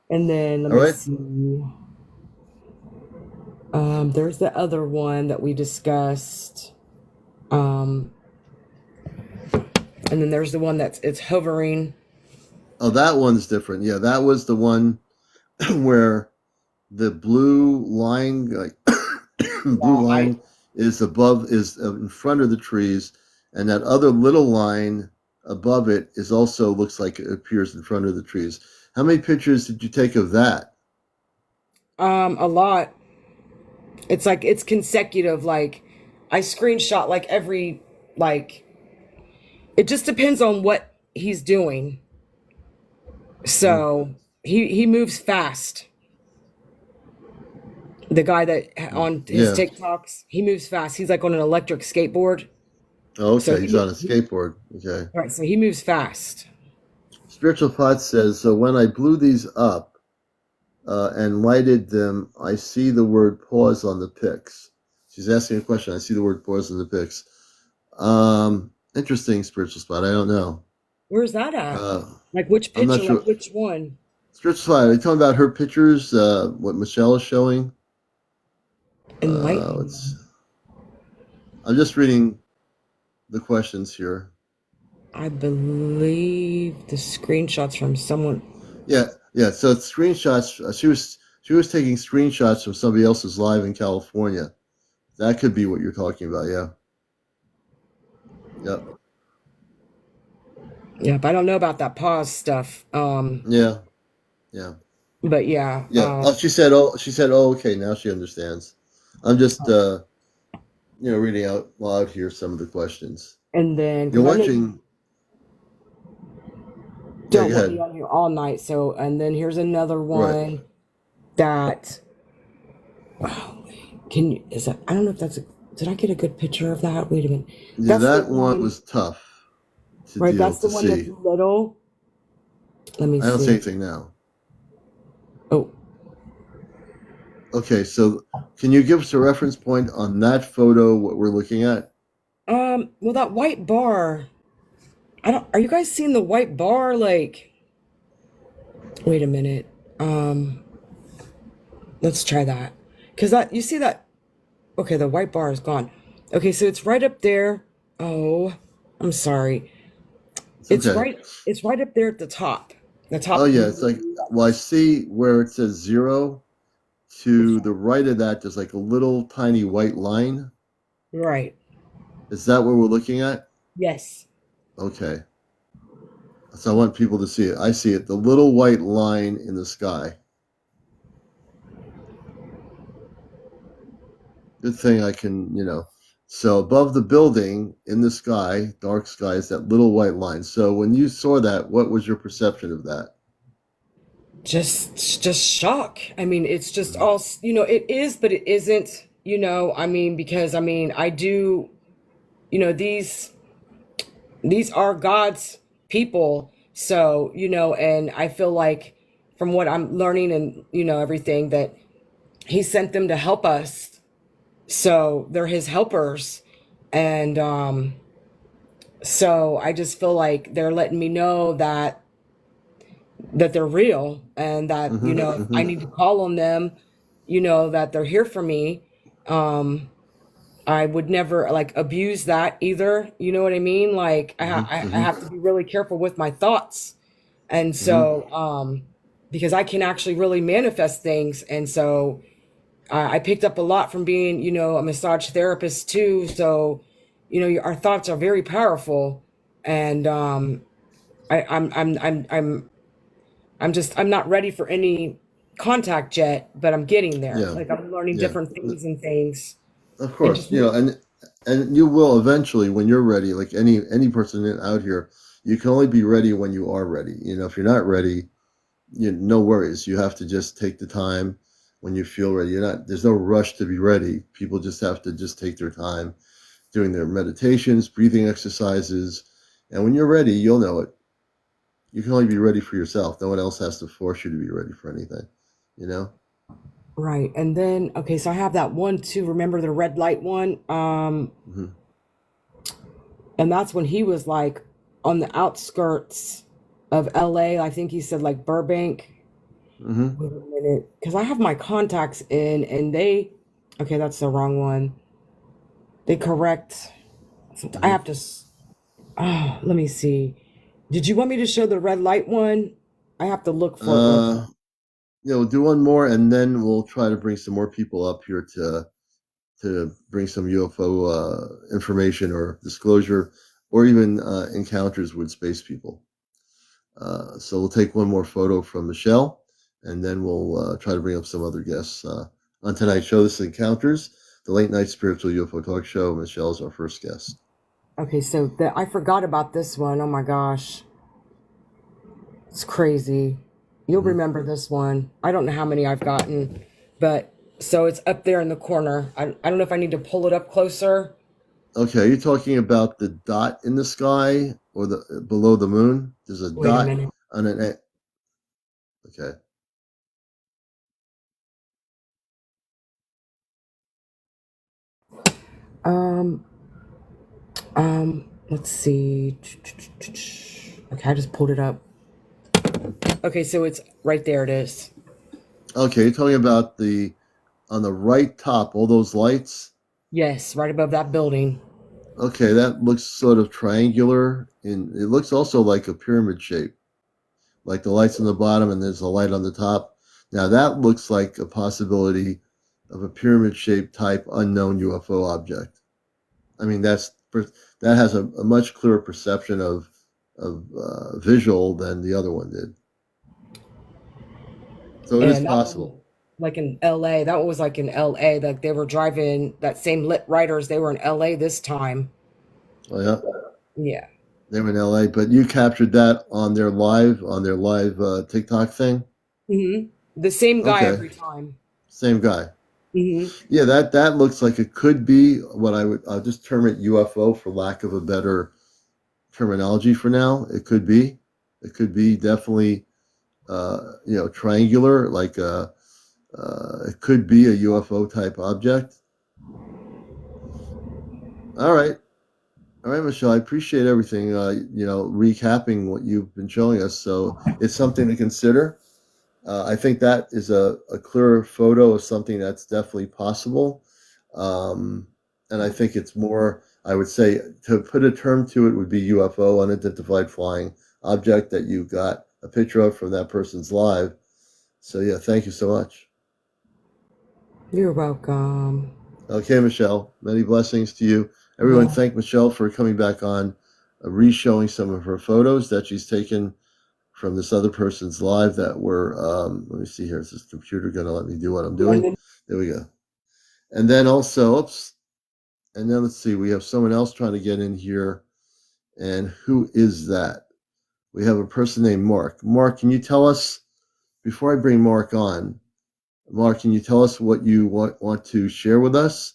And then let All me right. see. There's the other one that we discussed. Um, and then there's the one that's it's hovering. Oh, that one's different. Yeah, that was the one where the blue line, like blue Yeah, line, is in front of the trees, and that other little line above it is also looks like it appears in front of the trees. How many pictures did you take of that? a lot. It's like it's consecutive. Like I screenshot like every like it just depends on what he's doing. Mhm. So he moves fast. The guy that on his Yeah. TikToks, he moves fast. He's like on an electric skateboard. Oh, So okay. He's on a skateboard. Okay. right, so he moves fast. Spiritual Pot says, so when I blew these up and lighted them, I see the word pause on the pics. She's asking a question. I see the word pause on the pics. Interesting, Spiritual Spot. I don't know. Where's that at? Uh, Like which I'm not picture? Like sure. which one? Spiritual Spot, are you talking about her pictures? What Michelle is showing? Enlighten. Let's. I'm just reading the questions here. I believe the screenshots from someone. Yeah, yeah. So it's screenshots. She was taking screenshots from somebody else's live in California. That could be what you're talking about. Yeah. Yep. Yeah, but I don't know about that pause stuff. Yeah. Yeah. But yeah. Yeah. Oh, she said. Oh, she said. Oh, okay. Now she understands. I'm just reading out loud here some of the questions. And then You're because I know you watching. Yeah. Go don't want me ahead. on here all night, so and then here's another Right. one that. Oh, can you? Is that? I don't know if that's a. Did I get a good picture of that? Wait a minute. Yeah. That's the That one one, was tough to right? deal That's the to one that's see. little. Let me I don't see see. anything now. Oh, Okay, so can you give us a reference point on that photo, what we're looking at? well, that white bar. I don't. Are you guys seeing the white bar? Like, wait a minute. Um, let's try that. Cause that you see that. Okay, the white bar is gone. Okay, so it's right up there. Oh, I'm sorry. It's It's okay. right. It's right up there at the top. The Oh top. yeah, it's like, well, I see where it says 0 Which to one? the right of that. There's like a little tiny white line. Right. Is that what we're looking at? Yes. Okay. So I want people to see it. I see it. The little white line in the sky. Good thing I can, So above the building in the sky, dark sky, is that little white line. So when you saw that, what was your perception of that? Just shock. I mean, it's just Mhm. all, it is, but it isn't, I mean, because I mean, I do, these are God's people. So, and I feel like from what I'm learning and, everything that he sent them to help us. So they're his helpers. And so I just feel like they're letting me know that they're real and that, Hmm. if I Hmm. need to call on them, that they're here for me. Um, I would never like abuse that either. You know what I mean? Like Hmm. I Hmm. have to be really careful with my thoughts. And Hmm. so, because I can actually really manifest things. And so I picked up a lot from being, a massage therapist too. So, our thoughts are very powerful. And, I'm not ready for any contact yet, but I'm getting there. Yeah. Like I'm learning Yeah. different things and things Of and course, just, and you will eventually when you're ready. Like any person out here, you can only be ready when you are ready. If you're not ready, no worries. You have to just take the time when you feel ready. You're not. There's no rush to be ready. People just have to just take their time doing their meditations, breathing exercises, and when you're ready, you'll know it. You can only be ready for yourself. No one else has to force you to be ready for anything. You know. right. And then, okay, so I have that one too. Remember the red light one? Hmm. And that's when he was like on the outskirts of LA. I think he said like Burbank. Hmm. Wait a minute, because I have my contacts in and okay, that's the wrong one. They correct. I Hmm. have to, oh, let me see. Did you want me to show the red light one? I have to look for it real quick. Uh, do one more, and then we'll try to bring some more people up here to bring some UFO information or disclosure, or even encounters with space people. So we'll take one more photo from Michelle, and then we'll try to bring up some other guests on tonight's show. This is Encounters, the late night spiritual UFO talk show. Michelle's our first guest. Okay, so I forgot about this one. Oh my gosh. It's crazy. You'll Hmm. remember this one. I don't know how many I've gotten, but so it's up there in the corner. I don't know if I need to pull it up closer. Okay, are you talking about the dot in the sky or the below the moon? There's a Wait a dot minute. on an. Okay. Um, let's see. Okay, I just pulled it up. Okay, so it's right there. It is. Okay, you're talking about the on the right top, all those lights. Yes, right above that building. Okay, that looks sort of triangular, and it looks also like a pyramid shape, like the lights on the bottom and there's a light on the top. Now that looks like a possibility of a pyramid shaped type unknown UFO object. I mean, that has a much clearer perception of visual than the other one did. So it is And that one was possible. like in LA. That one was like in LA. Like they were driving that same lit riders. They were in LA this time. Oh, yeah, Yeah. they were in LA, but you captured that on their live TikTok thing. The same guy Okay, every time. same guy. hmm Yeah, that looks like it could be what I'll just term it UFO for lack of a better terminology for now. It could be definitely triangular, like it could be a UFO type object. All right, all right, Michelle. I appreciate everything. Recapping what you've been showing us. So it's something to consider. I think that is a clearer photo of something that's definitely possible. Um, and I think it's more, I would say, to put a term to it would be UFO, unidentified flying object that you got a picture of from that person's live. So, yeah, thank you so much. You're welcome. Okay, Michelle. Many blessings to you. Everyone, Yeah. thank Michelle for coming back on, re-showing some of her photos that she's taken from this other person's live that were. Let me see here. Is this computer going to let me do what I'm doing? There we go. And then also, oops. And then let's see. We have someone else trying to get in here. And who is that? We have a person named Mark. Mark, can you tell us before I bring Mark on? Mark, can you tell us what you want to share with us?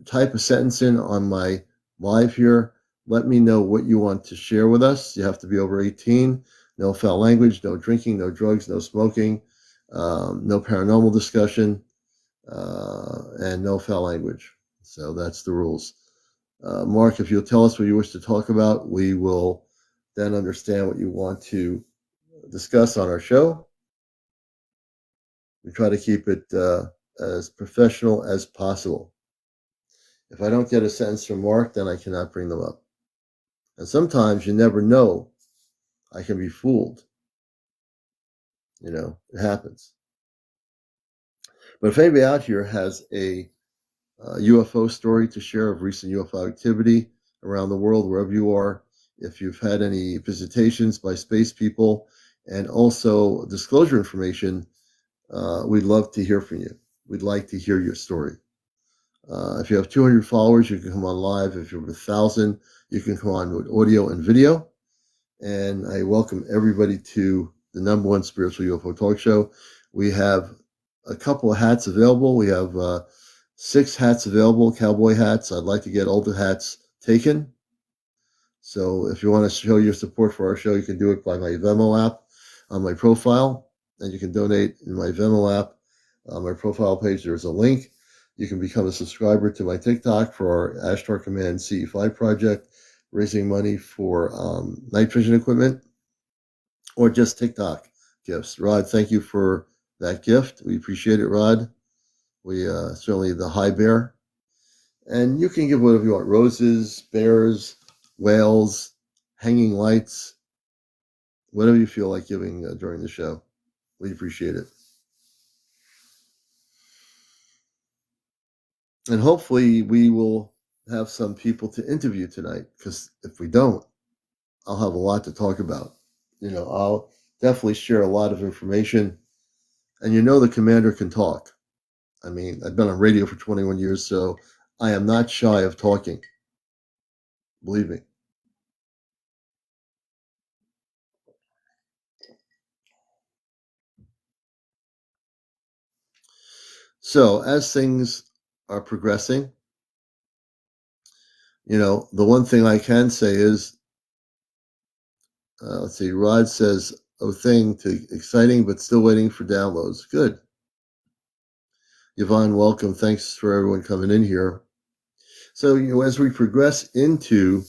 Type a sentence in on my live here. Let me know what you want to share with us. You have to be over 18. No foul language, no drinking, no drugs, no smoking, no paranormal discussion, and no foul language. So that's the rules. Mark, if you'll tell us what you wish to talk about, we will then understand what you want to discuss on our show. We try to keep it as professional as possible. If I don't get a sentence from Mark, then I cannot bring them up. And sometimes you never know. I can be fooled. It happens. But if anybody out here has a UFO story to share of recent UFO activity around the world, wherever you are, if you've had any visitations by space people, and also disclosure information, we'd love to hear from you. We'd like to hear your story. If you have 200 followers, you can come on live. If you have 1,000, you can come on with audio and video. And I welcome everybody to the number one spiritual UFO talk show. We have a couple of hats available. We have 6 hats available, cowboy hats. I'd like to get all the hats taken. So if you want to show your support for our show, you can do it by my Venmo app on my profile, and you can donate in my Venmo app. On my profile page, there's a link. You can become a subscriber to my TikTok for our Ashtar Command CE5 project, raising money for night vision equipment, or just TikTok gifts. Rod, thank you for that gift. We appreciate it, Rod. We certainly the high bear. And you can give whatever you want: roses, bears, whales, hanging lights, whatever you feel like giving during the show. We appreciate it. And hopefully, we will have some people to interview tonight, because if we don't, I'll have a lot to talk about. I'll definitely share a lot of information. And the commander can talk. I mean, I've been on radio for 21 years, so I am not shy of talking. Believe me. So, as things are progressing, the one thing I can say is, let's see, Rod says, oh, thing to exciting, but still waiting for downloads. Good. Yvonne, welcome. Thanks for everyone coming in here. So, as we progress into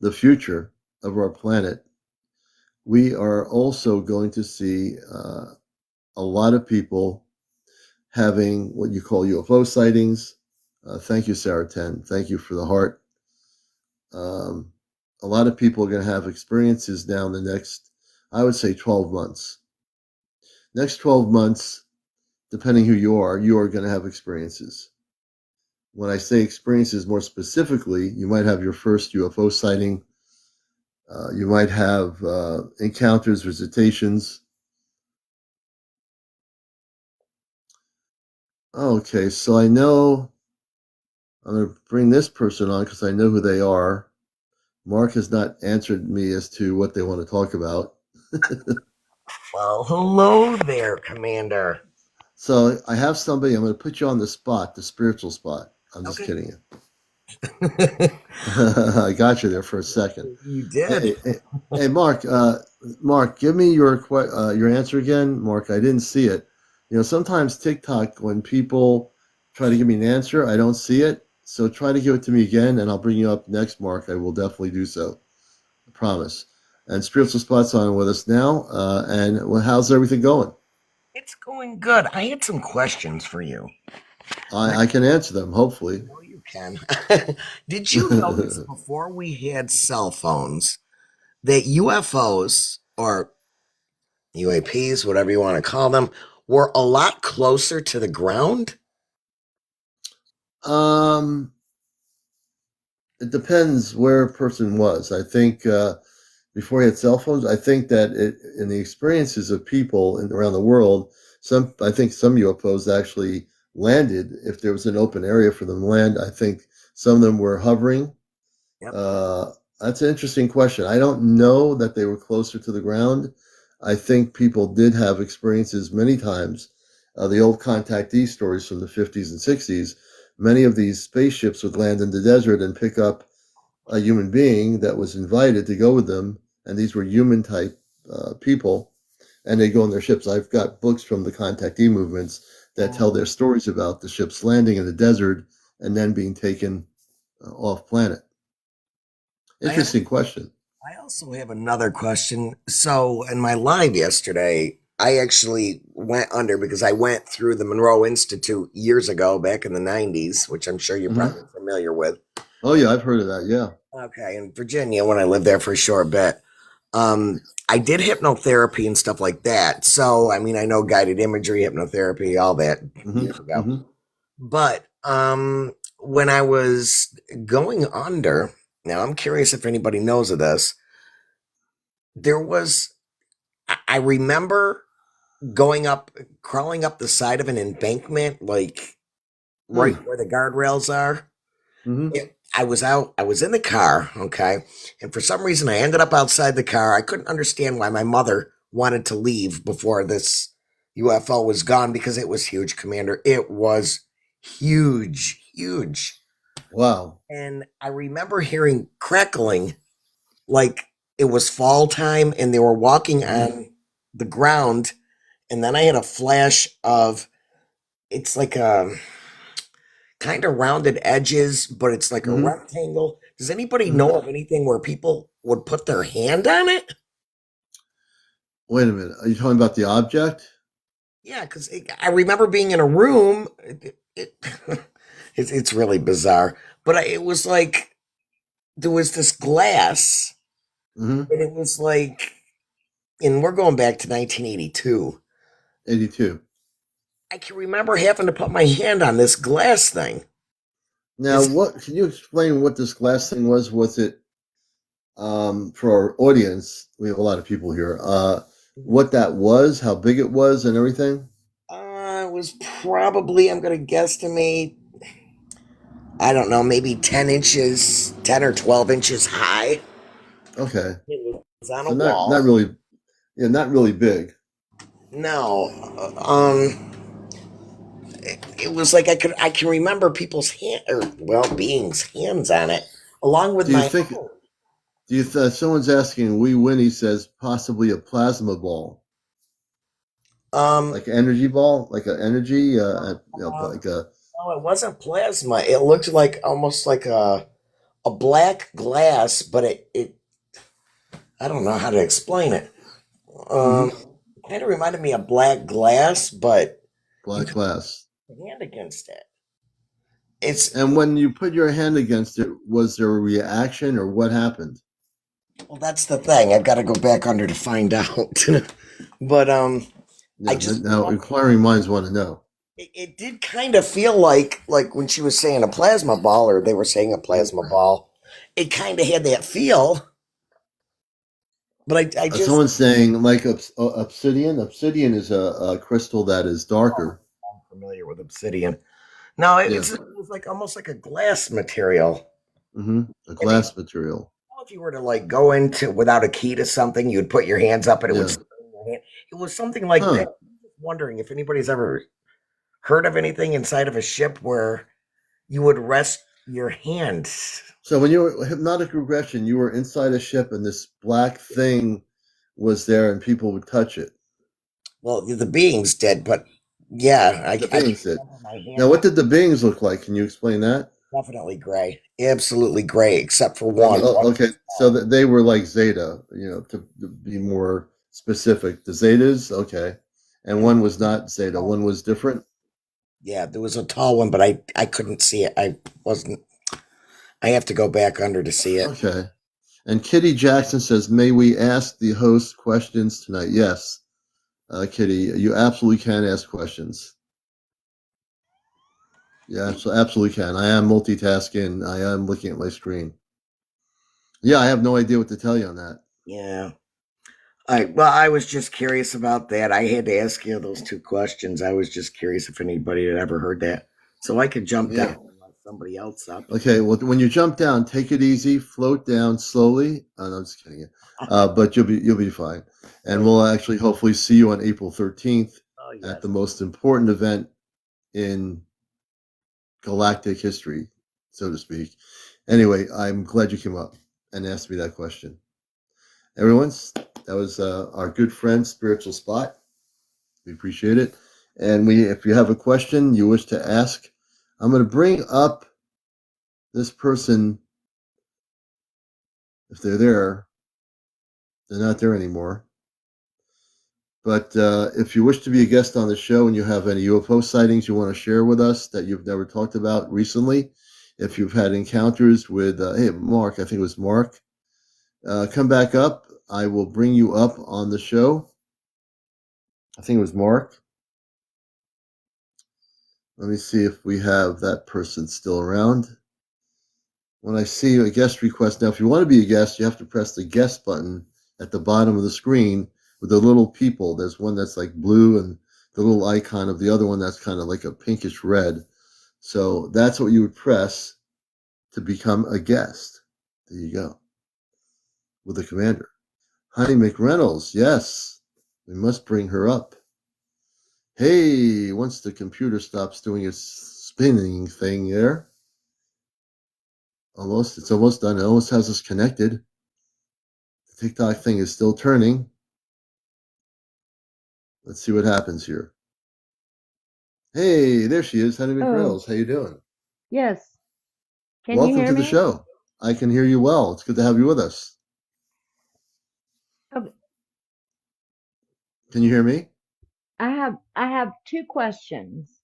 the future of our planet, we are also going to see a lot of people having what you call UFO sightings. Thank you, Sarah 10. Thank you for the heart. A lot of people are going to have experiences now in the next, I would say, 12 months. Next 12 months, depending who you are going to have experiences. When I say experiences more specifically, you might have your first UFO sighting. You might have encounters, visitations. Okay, so I know I'm going to bring this person on because I know who they are. Mark has not answered me as to what they want to talk about. Well, hello there, Commander. So I have somebody. I'm going to put you on the spot, the spiritual spot. I'm just Okay. kidding you. I got you there for a second. You did. Hey, Mark. Mark, give me your answer again, Mark. I didn't see it. Sometimes TikTok, when people try to give me an answer, I don't see it. So try to give it to me again, and I'll bring you up next, Mark. I will definitely do so. I promise. And spiritual spot's on with us now. And well, how's everything going? It's going good. I had some questions for you. I can answer them, I hopefully. know you can. Did you notice before we had cell phones that UFOs or UAPs, whatever you want to call them, were a lot closer to the ground? Um, it depends where a person was. I think before he had cell phones, I think that in the experiences of people around the world, I think some UFOs actually landed if there was an open area for them to land. I think some of them were hovering. Yep. Uh, that's an interesting question. I don't know that they were closer to the ground. I think people did have experiences many times. The old contactee stories from the 50s and 60s, many of these spaceships would land in the desert and pick up a human being that was invited to go with them. And these were human type people, and they go on their ships. I've got books from the contactee movements that tell their stories about the ships landing in the desert and then being taken off planet. I Interesting question. I also have another question. So, in my live yesterday, I actually went under because I went through the Monroe Institute years ago, back in the 90s, which I'm sure you're Hmm. probably familiar with. Oh yeah, I've heard of that. Yeah. Okay, in Virginia, when I lived there for a short bit, I did hypnotherapy and stuff like that. So, I mean, I know guided imagery, hypnotherapy, all that Hmm. years ago. Hmm. But when I was going under, now I'm curious if anybody knows of this. There was I remember going up, crawling up the side of an embankment, like right Hmm. where the guardrails are. Hmm. I was in the car, okay, and for some reason I ended up outside the car. I couldn't understand why my mother wanted to leave before this UFO was gone because it was huge, Commander. It was huge, huge. Wow. And I remember hearing crackling like it was fall time and they were walking Hmm. on the ground. And then I had a flash of it's like a kind of rounded edges, but it's like a Hmm. rectangle. Does anybody Hmm. know of anything where people would put their hand on it? Wait a minute. Are you talking about the object? Yeah, because I remember being in a room. It's really bizarre, but it was like there was this glass, Hmm. and it was like, and we're going back to 1982. 82. I can remember having to put my hand on this glass thing. Now, It's what can you explain what this glass thing was? Was it for our audience? We have a lot of people here. What that was, how big it was, and everything. it was probably, I'm going to guesstimate, I don't know, maybe 10 inches, 10 or 12 inches high. Okay, It was on a so not wall. really, yeah, not really big. No, it was like I can remember people's hand, or well, beings' hands on it, along with Do you my think? own. Someone's asking? Wee Winnie says possibly a plasma ball, Um, like an energy ball, like an energy, uh, like a. no, it wasn't plasma. It looked like almost like a black glass, but it I don't know how to explain it. Hmm. Um, kind of reminded me of black glass, but you Black could glass. put your hand against it. It's And when you put your hand against it, was there a reaction or what happened? well, that's the thing. I've got to go back under to find out. But I Yeah, just now remember inquiring minds want to know. it did kind of feel like when she was saying a plasma ball, or they were saying a plasma ball. It kind of had that feel, but I just Someone's saying like obsidian. Obsidian is a crystal that is darker. I'm familiar with obsidian. No, Yeah. it was like almost like a glass material. Hmm. A And glass material. if you were to like go into without a key to something, you'd put your hands up and it would Yeah. spin in your hand. It was something like that. Huh. I'm just wondering if anybody's ever heard of anything inside of a ship where you would rest your hand. So when you were hypnotic regression, you were inside a ship and this black thing was there and people would touch it. Well, the being's dead, but yeah, The I can beings did. remember my Now, hand what did the beings look like? Can you explain that? definitely gray, absolutely gray, except for one. Okay, so that they were like Zeta, to be more specific. The Zetas, okay, and Yeah, one was not Zeta. One was different. yeah, there was a tall one, but I couldn't see it. I wasn't. I have to go back under to see it. Okay. And Kitty Jackson says, "May we ask the host questions tonight?" Yes, Kitty, you absolutely can ask questions. Yeah, so absolutely can. I am multitasking. I am looking at my screen. Yeah, I have no idea what to tell you on that. Yeah. I was just curious about that. I had to ask you those two questions. I was just curious if anybody had ever heard that. So I could jump down Yeah. and let somebody else up. Okay. Well, when you jump down, take it easy. Float down slowly. Oh, no, I'm just kidding you. But you'll be fine. And Oh, we'll actually hopefully see you on April 13th oh at the yes. most important event in galactic history, so to speak. Anyway, I'm glad you came up and asked me that question. Everyone's that was our good friend, Spiritual Spot. We appreciate it. And if you have a question you wish to ask, I'm going to bring up this person if they're there. They're not there anymore. But if you wish to be a guest on the show and you have any UFO sightings you want to share with us that you've never talked about recently, if you've had encounters with, hey, Mark, I think it was Mark, come back up. I will bring you up on the show. I think it was Mark. Let me see if we have that person still around. When I see a guest request, now if you want to be a guest, you have to press the guest button at the bottom of the screen with the little people. There's one that's like blue and the little icon of the other one that's kind of like a pinkish red. So that's what you would press to become a guest. There you go. With the commander. Honey McReynolds, yes. We must bring her up. Hey, once the computer stops doing its spinning thing there, it's almost done. It almost has us connected. The TikTok thing is still turning. Let's see what happens here. Hey, there she is, Honey Oh, McReynolds. How you doing? yes. Can you Welcome hear to the me? show. I can hear you well. It's good to have you with us. Okay. Can you hear me? I have two questions.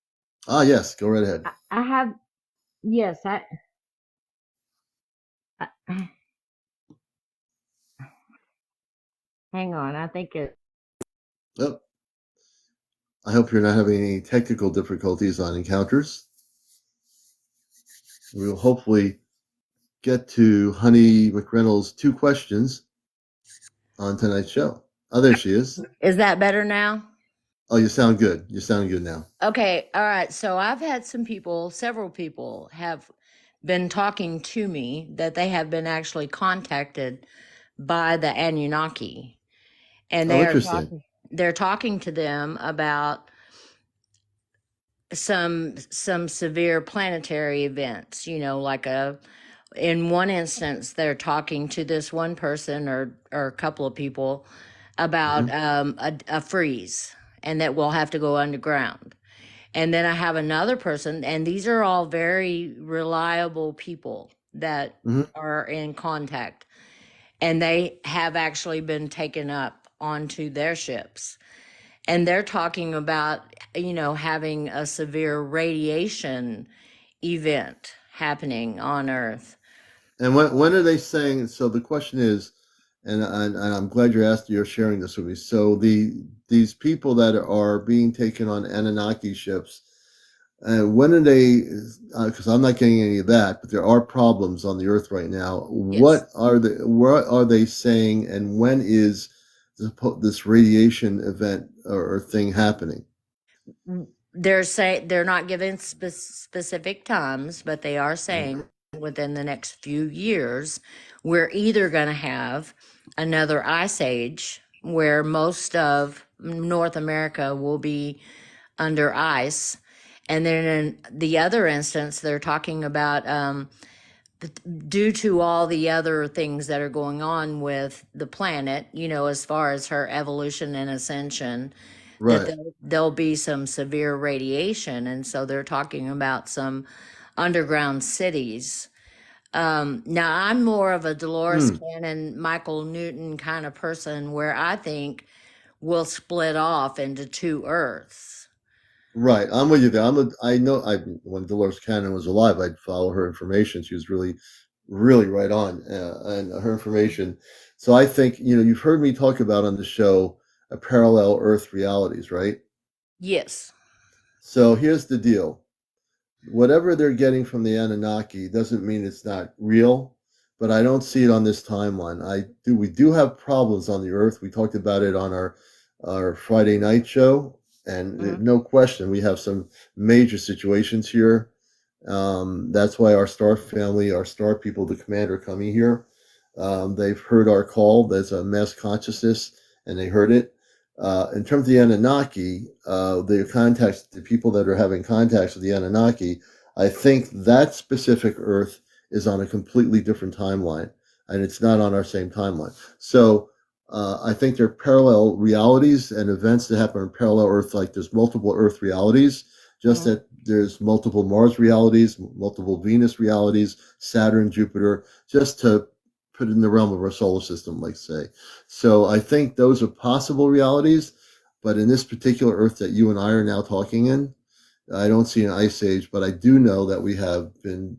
Ah, yes. Go right ahead. I have yes, I hang on. I think it Oh, I hope you're not having any technical difficulties on encounters. We will hopefully get to Honey McReynolds' two questions on tonight's show. Oh, there she is. is that better now? Oh, you sound good. You sound good now. Okay, all right. So I've had several people have been talking to me that they have been actually contacted by the Anunnaki, and Oh, interesting. they're talking to them about some severe planetary events, like in one instance they're talking to this one person or a couple of people Hmm. about a freeze and that we'll have to go underground. And then I have another person, and these are all very reliable people that Hmm. are in contact, and they have actually been taken up onto their ships, and they're talking about having a severe radiation event happening on earth. And when are they saying? So the question is, and I'm glad you're sharing this with me. So these people that are being taken on Anunnaki ships, when are they? Because I'm not getting any of that, but there are problems on the Earth right now. Yes. What are they saying, and when is this radiation event or thing happening? They're not giving specific times, but they are Mhm. saying within the next few years we're either going to have another ice age where most of North America will be under ice. And then in the other instance, they're talking about due to all the other things that are going on with the planet, as far as her evolution and ascension, that Right. there'll be some severe radiation. And so they're talking about some underground cities. Now, I'm more of a Dolores Hmm. Cannon, Michael Newton kind of person where I think we'll split off into two Earths. Right, I'm with you there. I know. When Dolores Cannon was alive, I'd follow her information. She was really, really right on, and her information. So I think you've heard me talk about on the show a parallel Earth realities, right? Yes. So here's the deal: whatever they're getting from the Anunnaki doesn't mean it's not real, but I don't see it on this timeline. We do have problems on the Earth. We talked about it on our Friday night show, and no question, we have some major situations here. That's why our star family, our star people, the command are coming here. They've heard our call. There's a mass consciousness, and they heard it. In terms of the Anunnaki, the people that are having contacts with the Anunnaki, I think that specific Earth is on a completely different timeline, and it's not on our same timeline. So I think there are parallel realities and events that happen on parallel Earth, like there's multiple Earth realities, just that there's multiple Mars realities, multiple Venus realities, Saturn, Jupiter, just to put it in the realm of our solar system, like say. So I think those are possible realities, but in this particular Earth that you and I are now talking in, I don't see an ice age, but I do know that we have been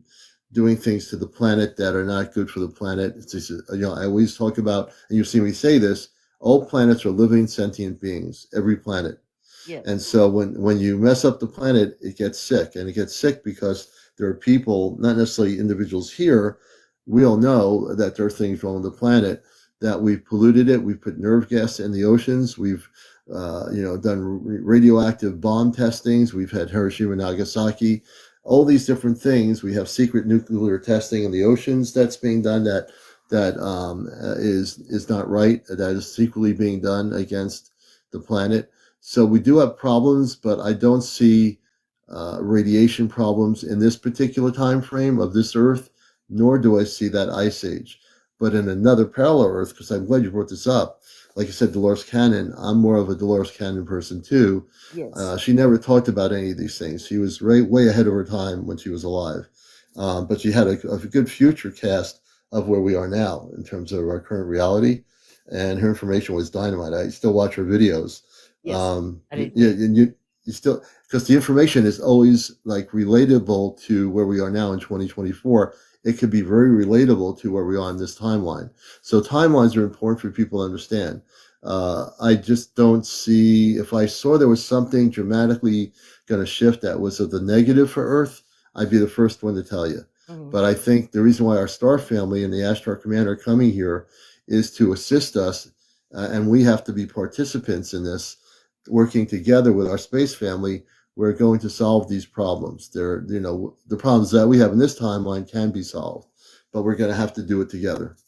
doing things to the planet that are not good for the planet. It's just, I always talk about, and you've seen me say this, all planets are living sentient beings, every planet. Yes. And so when you mess up the planet, it gets sick, and it gets sick because there are people, not necessarily individuals here. We all know that there are things wrong with the planet, that we've polluted it. We've put nerve gas in the oceans. We've done radioactive bomb testings. We've had Hiroshima and Nagasaki, all these different things. We have secret nuclear testing in the oceans that's being done that is not right. That is secretly being done against the planet. So we do have problems, but I don't see radiation problems in this particular time frame of this Earth, nor do I see that ice age. But in another parallel Earth, because I'm glad you brought this up, like I said, Dolores Cannon, I'm more of a Dolores Cannon person too. Yes. She never talked about any of these things. She was way ahead of her time when she was alive. But she had a good future cast of where we are now in terms of our current reality. And her information was dynamite. I still watch her videos. Yes. And you still, because the information is always like relatable to where we are now in 2024. It could be very relatable to where we are in this timeline. So timelines are important for people to understand. I just don't see, if I saw there was something dramatically going to shift that was of the negative for Earth, I'd be the first one to tell you. But I think the reason why our star family and the Ashtar Command are coming here is to assist us, and we have to be participants in this, working together with our space family. We're going to solve these problems. The problems that we have in this timeline can be solved, but we're going to have to do it together.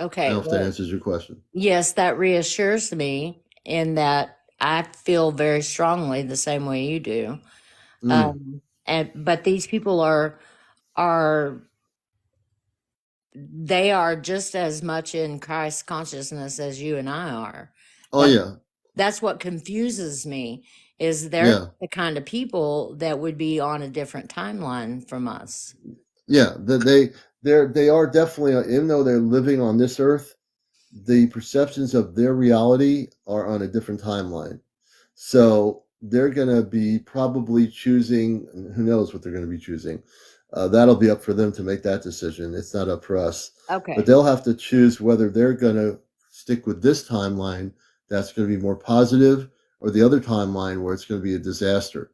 Okay. I don't know if that answers your question. Yes, that reassures me in that I feel very strongly the same way you do. But these people they are just as much in Christ consciousness as you and I are. That's what confuses me, is they're the kind of people that would be on a different timeline from us. Yeah, they are definitely, even though they're living on this Earth, the perceptions of their reality are on a different timeline. So they're going to be probably choosing, who knows what they're going to be choosing. That'll be up for them to make that decision. It's not up for us. Okay. But they'll have to choose whether they're going to stick with this timeline that's going to be more positive, or the other timeline where it's going to be a disaster.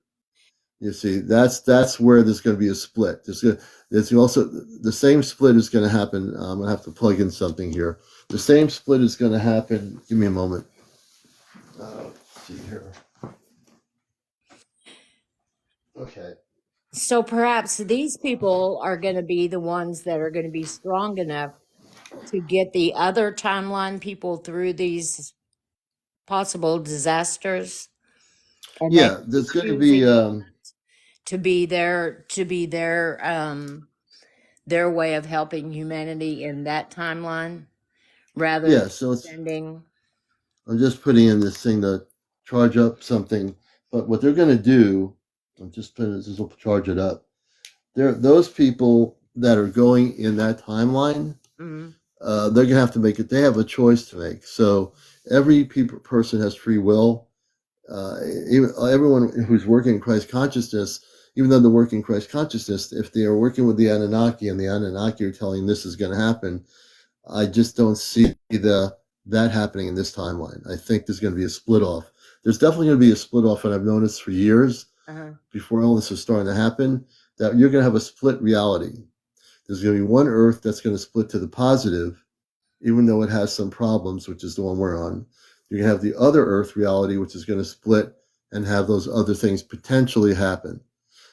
You see, that's where there's going to be a split. There's also the same split is going to happen. I'm going to have to plug in something here. The same split is going to happen. Give me a moment. Let's see here. Okay. So perhaps these people are going to be the ones that are going to be strong enough to get the other timeline people through these possible disasters. And yeah, there's going to be their way of helping humanity in that timeline, rather than sending. I'm just putting in this thing to charge up something, but what they're going to do, I'm just putting this will charge it up. Those people that are going in that timeline, they're going to have to make it. They have a choice to make. So every person has free will. Everyone who's working in Christ consciousness, even though they're working in Christ consciousness, if they are working with the Anunnaki and the Anunnaki are telling this is going to happen, I just don't see that happening in this timeline. I think there's going to be a split off. There's definitely going to be a split off, and I've known this for years before all this is starting to happen. that you're going to have a split reality. There's going to be one Earth that's going to split to the positive, even though it has some problems, which is the one we're on. You're going to have the other Earth reality, which is going to split and have those other things potentially happen.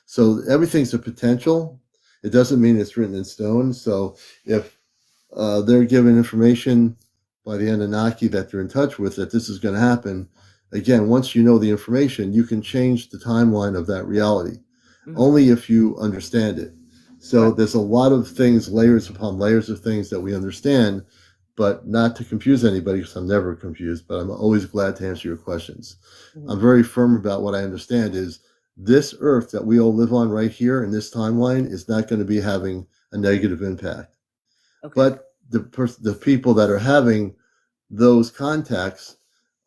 So everything's a potential. It doesn't mean it's written in stone. So if they're given information by the Anunnaki that they're in touch with that this is going to happen, again, once you know the information, you can change the timeline of that reality, only if you understand it. So Right. there's a lot of things, layers upon layers of things that we understand, but not to confuse anybody, because I'm never confused, but I'm always glad to answer your questions. I'm very firm about what I understand is this Earth that we all live on right here in this timeline is not going to be having a negative impact. Okay. But the people that are having those contacts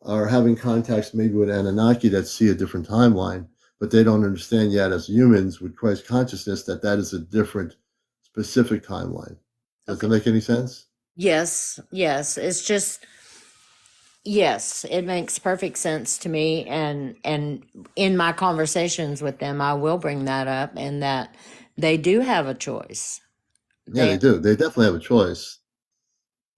are having contacts maybe with Anunnaki that see a different timeline, but they don't understand yet as humans with Christ consciousness that that is a different specific timeline. Does that make any sense? Yes, yes. It's just yes, it makes perfect sense to me, and in my conversations with them I will bring that up, and that they do have a choice. Yeah, They they do. They definitely have a choice.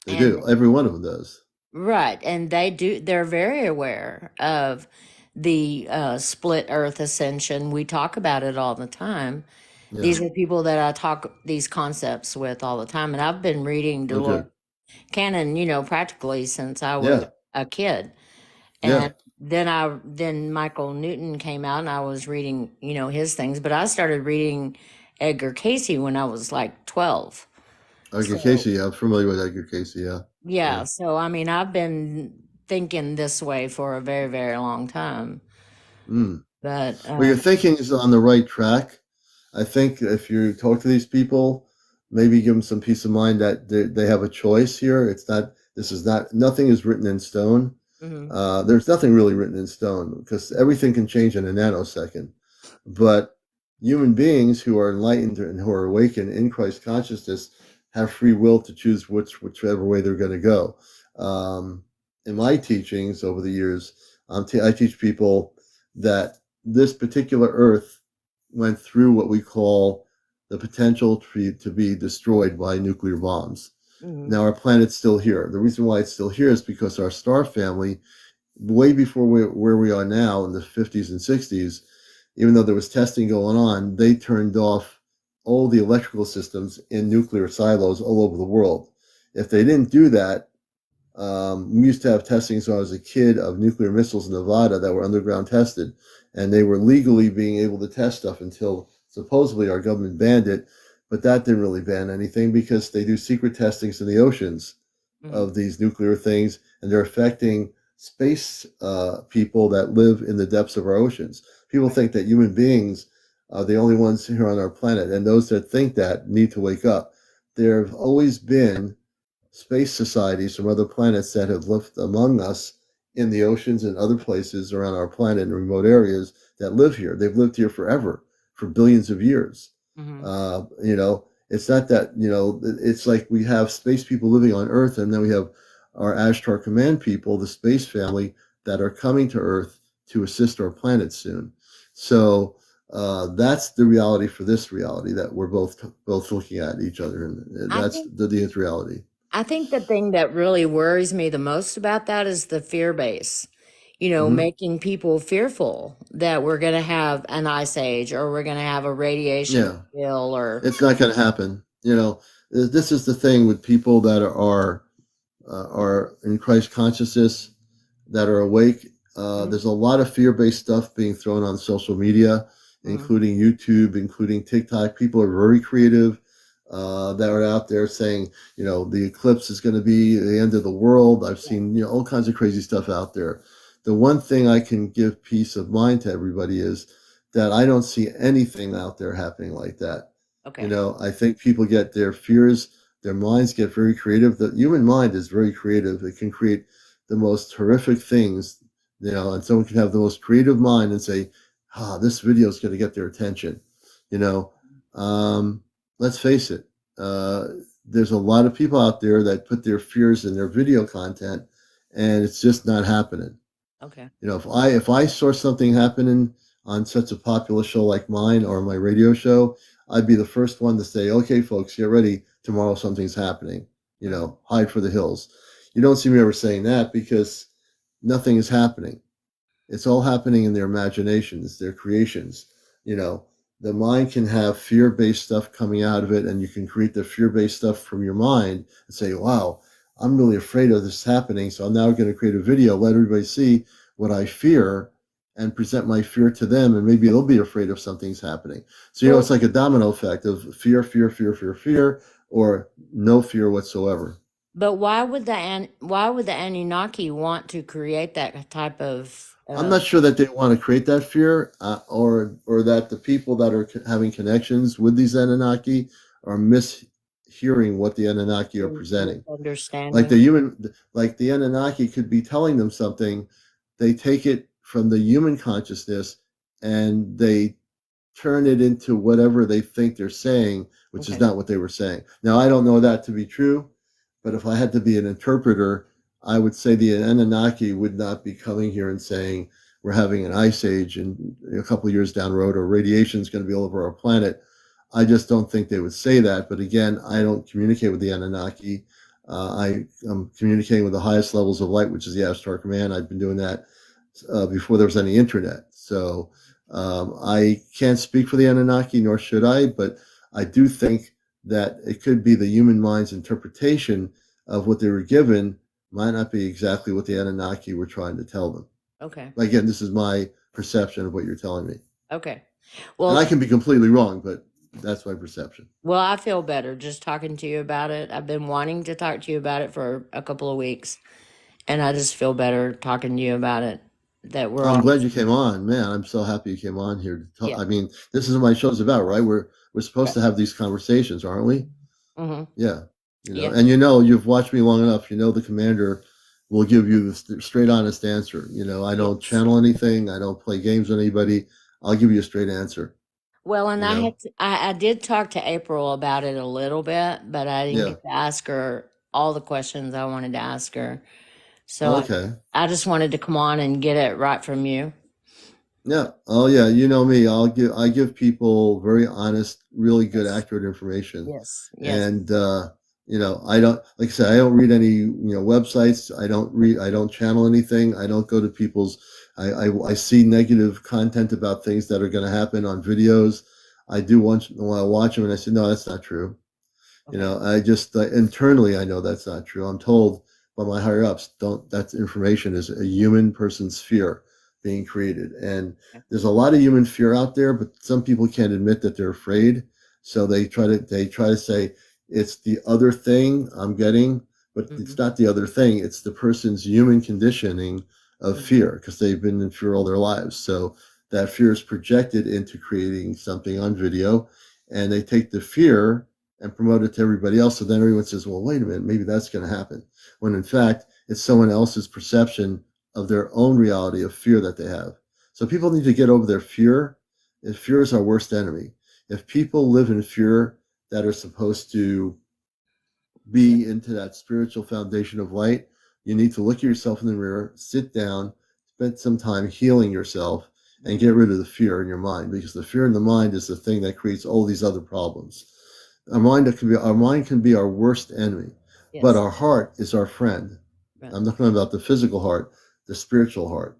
They and do. Every one of them does. right, and they're very aware of the split earth ascension. We talk about it all the time. Yeah. These are people that I talk these concepts with all the time, and I've been reading Oh, Dolores good. Cannon, practically since I was Yeah. a kid. Yeah. And then Michael Newton came out, and I was reading, his things, but I started reading Edgar Casey when I was like 12. Edgar So, Casey. I'm familiar with Edgar Casey. Yeah. yeah, Yeah. so I mean, I've been thinking this way for a very, very long time. Mm. But Well, your thinking is on the right track. I think if you talk to these people, maybe give them some peace of mind that they have a choice here. It's not, this is not, nothing is written in stone. mhm, There's nothing really written in stone because everything can change in a nanosecond. But human beings who are enlightened and who are awakened in Christ consciousness have free will to choose whichever way they're going to go. In my teachings over the years, I teach people that this particular Earth went through what we call the potential to be destroyed by nuclear bombs. mhm, Now, our planet's still here. The reason why it's still here is because our star family, way before where we are now in the 50s and 60s, even though there was testing going on, they turned off all the electrical systems in nuclear silos all over the world. If they didn't do that, we used to have testing when I was a kid of nuclear missiles in Nevada that were underground tested, and they were legally being able to test stuff until supposedly our government banned it. But that didn't really ban anything because they do secret testings in the oceans mhm, of these nuclear things, and they're affecting space people that live in the depths of our oceans. People right, think that human beings are the only ones here on our planet, and those that think that need to wake up. There have always been space societies from other planets that have lived among us in the oceans and other places around our planet in remote areas that live here. They've lived here forever, for billions of years. mhm, It's not that, it's like we have space people living on Earth, and then we have our Ashtar Command people, the space family, that are coming to Earth to assist our planet soon. So that's the reality for this reality that we're both looking at each other, and I that's think the nth reality. I think the thing that really worries me the most about that is the fear base. Hmm. Making people fearful that we're going to have an ice age, or we're going to have a radiation Yeah, spill, or it's not going to happen. This is the thing with people that are in Christ consciousness, that are awake. Mhm, There's a lot of fear-based stuff being thrown on social media, mhm, including YouTube, including TikTok. People are very creative that are out there saying, the eclipse is going to be the end of the world. I've yeah, seen, all kinds of crazy stuff out there. The one thing I can give peace of mind to everybody is that I don't see anything out there happening like that. okay, I think people get their fears, their minds get very creative. The human mind is very creative. It can create the most horrific things, and someone can have the most creative mind and say, this video is going to get their attention. You know, um, let's face it. Uh, there's a lot of people out there that put their fears in their video content, and it's just not happening. okay, If I saw something happening on such a popular show like mine or my radio show, I'd be the first one to say, okay, folks, get ready. Tomorrow something's happening. Hide for the hills. You don't see me ever saying that because nothing is happening. It's all happening in their imaginations, their creations. You know, the mind can have fear-based stuff coming out of it, and you can create the fear-based stuff from your mind and say, wow, I'm really afraid of this happening, so I'm now going to create a video, let everybody see what I fear, and present my fear to them, and maybe they'll be afraid if something's happening. So, it's like a domino effect of fear, fear, fear, fear, fear, or no fear whatsoever. But why would the Anunnaki want to create that type of? I'm not sure that they want to create that fear, or that the people that are having connections with these Anunnaki are mishearing what the Anunnaki are presenting. Understanding. Like the Anunnaki could be telling them something, they take it from the human consciousness and they turn it into whatever they think they're saying, which is not what they were saying. Now, I don't know that to be true, but if I had to be an interpreter, I would say the Anunnaki would not be coming here and saying we're having an ice age and a couple of years down the road or radiation is going to be all over our planet. I just don't think they would say that. But again, I don't communicate with the Anunnaki. I'm communicating with the highest levels of light, which is the Ashtar Command. I've been doing that before there was any internet. So I can't speak for the Anunnaki, nor should I, but I do think that it could be the human mind's interpretation of what they were given might not be exactly what the Anunnaki were trying to tell them. Okay. Again, this is my perception of what you're telling me. Okay. Well, and I can be completely wrong, but that's my perception. Well, I feel better just talking to you about it. I've been wanting to talk to you about it for a couple of weeks, and I just feel better talking to you about it. I'm glad you came on, man. I'm so happy you came on here to talk. Yeah. I mean, this is what my show's about, right? We're supposed to have these conversations, aren't we? Mm-hmm. Yeah. And you've watched me long enough. The commander will give you the straight, honest answer. I don't channel anything. I don't play games with anybody. I'll give you a straight answer. Well, and I did talk to April about it a little bit, but I didn't get to ask her all the questions I wanted to ask her. So I just wanted to come on and get it right from you. Yeah. Oh, yeah. You know me. I give people very honest, really good, accurate information. Yes. And I don't, like I said, I don't read any websites. I don't channel anything. I don't go to people's. I see negative content about things that are going to happen on videos. I do once in a while watch them, and I say, no, that's not true. Okay. I just internally I know that's not true. I'm told by my higher ups, that information is a human person's fear being created. And there's a lot of human fear out there, but some people can't admit that they're afraid. So they try to say it's the other thing I'm getting, but it's not the other thing. It's the person's human conditioning of fear because they've been in fear all their lives. So that fear is projected into creating something on video, and they take the fear and promote it to everybody else. So then everyone says, well, wait a minute, maybe that's going to happen. When in fact, it's someone else's perception of their own reality of fear that they have. So people need to get over their fear. If fear is our worst enemy. If people live in fear that are supposed to be into that spiritual foundation of light, you need to look at yourself in the mirror, sit down, spend some time healing yourself, and get rid of the fear in your mind, because the fear in the mind is the thing that creates all these other problems. Our mind can be our worst enemy, but our heart is our friend. Right. I'm not talking about the physical heart, the spiritual heart.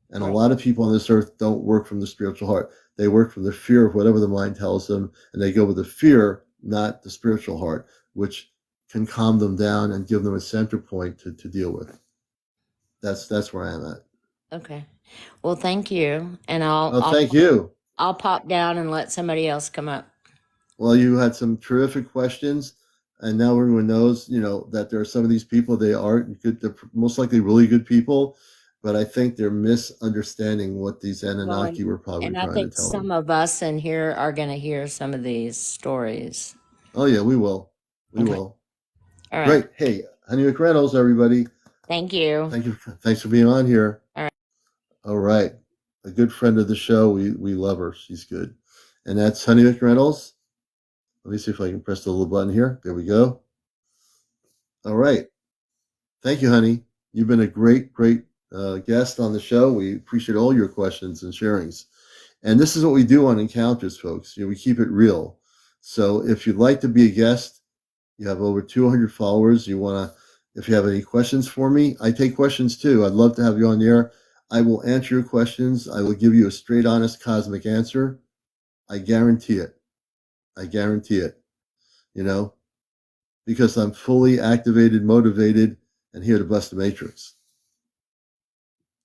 And a lot of people on this earth don't work from the spiritual heart. They work from the fear of whatever the mind tells them, and they go with the fear, not the spiritual heart, which can calm them down and give them a center point to deal with. That's where I am at. Okay. Well, thank you. And thank you. I'll pop down and let somebody else come up. Well, you had some terrific questions, and now everyone knows, that there are some of these people, they are good, they're most likely really good people, but I think they're misunderstanding what these Anunnaki were probably trying to tell them. And I think some of us in here are going to hear some of these stories. Oh, yeah, we will. We will. All right. Great. Hey, Honey McReynolds, everybody. Thank you. Thank you. Thanks for being on here. All right. All right. A good friend of the show. We love her. She's good. And that's Honey McReynolds. Let me see if I can press the little button here. There we go. All right. Thank you, honey. You've been a great guest on the show. We appreciate all your questions and sharings. And this is what we do on Encounters, folks. We keep it real. So if you'd like to be a guest, you have over 200 followers. If you have any questions for me, I take questions too. I'd love to have you on the air. I will answer your questions. I will give you a straight, honest, cosmic answer. I guarantee it. I guarantee it. Because I'm fully activated, motivated, and here to bust the matrix.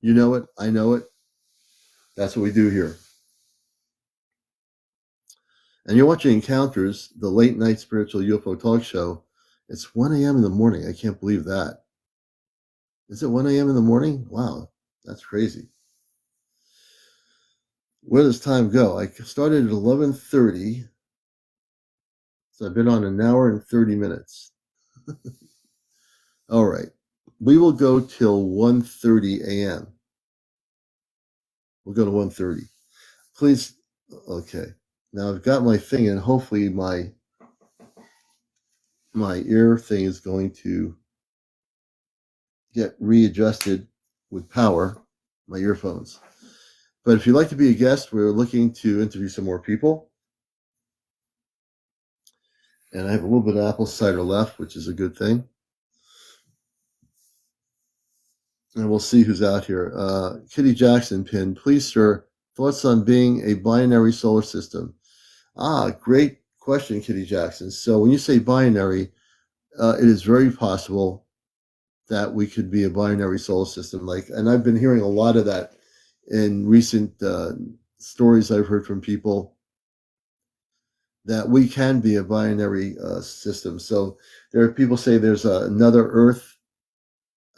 You know it. I know it. That's what we do here. And you're watching Encounters, the late night spiritual UFO talk show. It's 1 a.m. in the morning. I can't believe that. Is it 1 a.m. in the morning? Wow, that's crazy. Where does time go? I started at 11:30, so I've been on an hour and 30 minutes. All right. We will go till 1:30 a.m. We'll go to 1:30. Please. Okay. Now I've got my thing, and hopefully my ear thing is going to get readjusted with power, my earphones. But if you'd like to be a guest, we're looking to interview some more people. And I have a little bit of apple cider left, which is a good thing. And we'll see who's out here. Kitty Jackson pinned, please, sir, thoughts on being a binary solar system? Great question, Kitty Jackson. So when you say binary, it is very possible that we could be a binary solar system. And I've been hearing a lot of that in recent stories I've heard from people, that we can be a binary system. So there are people say there's another Earth,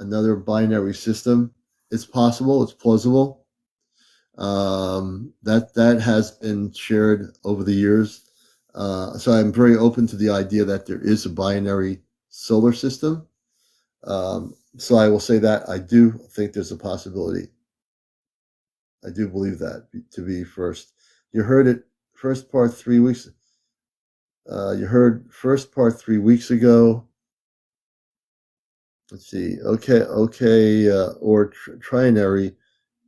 another binary system. It's possible. It's plausible. That has been shared over the years. So I'm very open to the idea that there is a binary solar system. So I will say that I do think there's a possibility. I do believe that to be first. You heard it first part 3 weeks. You heard first part 3 weeks ago. Let's see. Okay. Or trinary.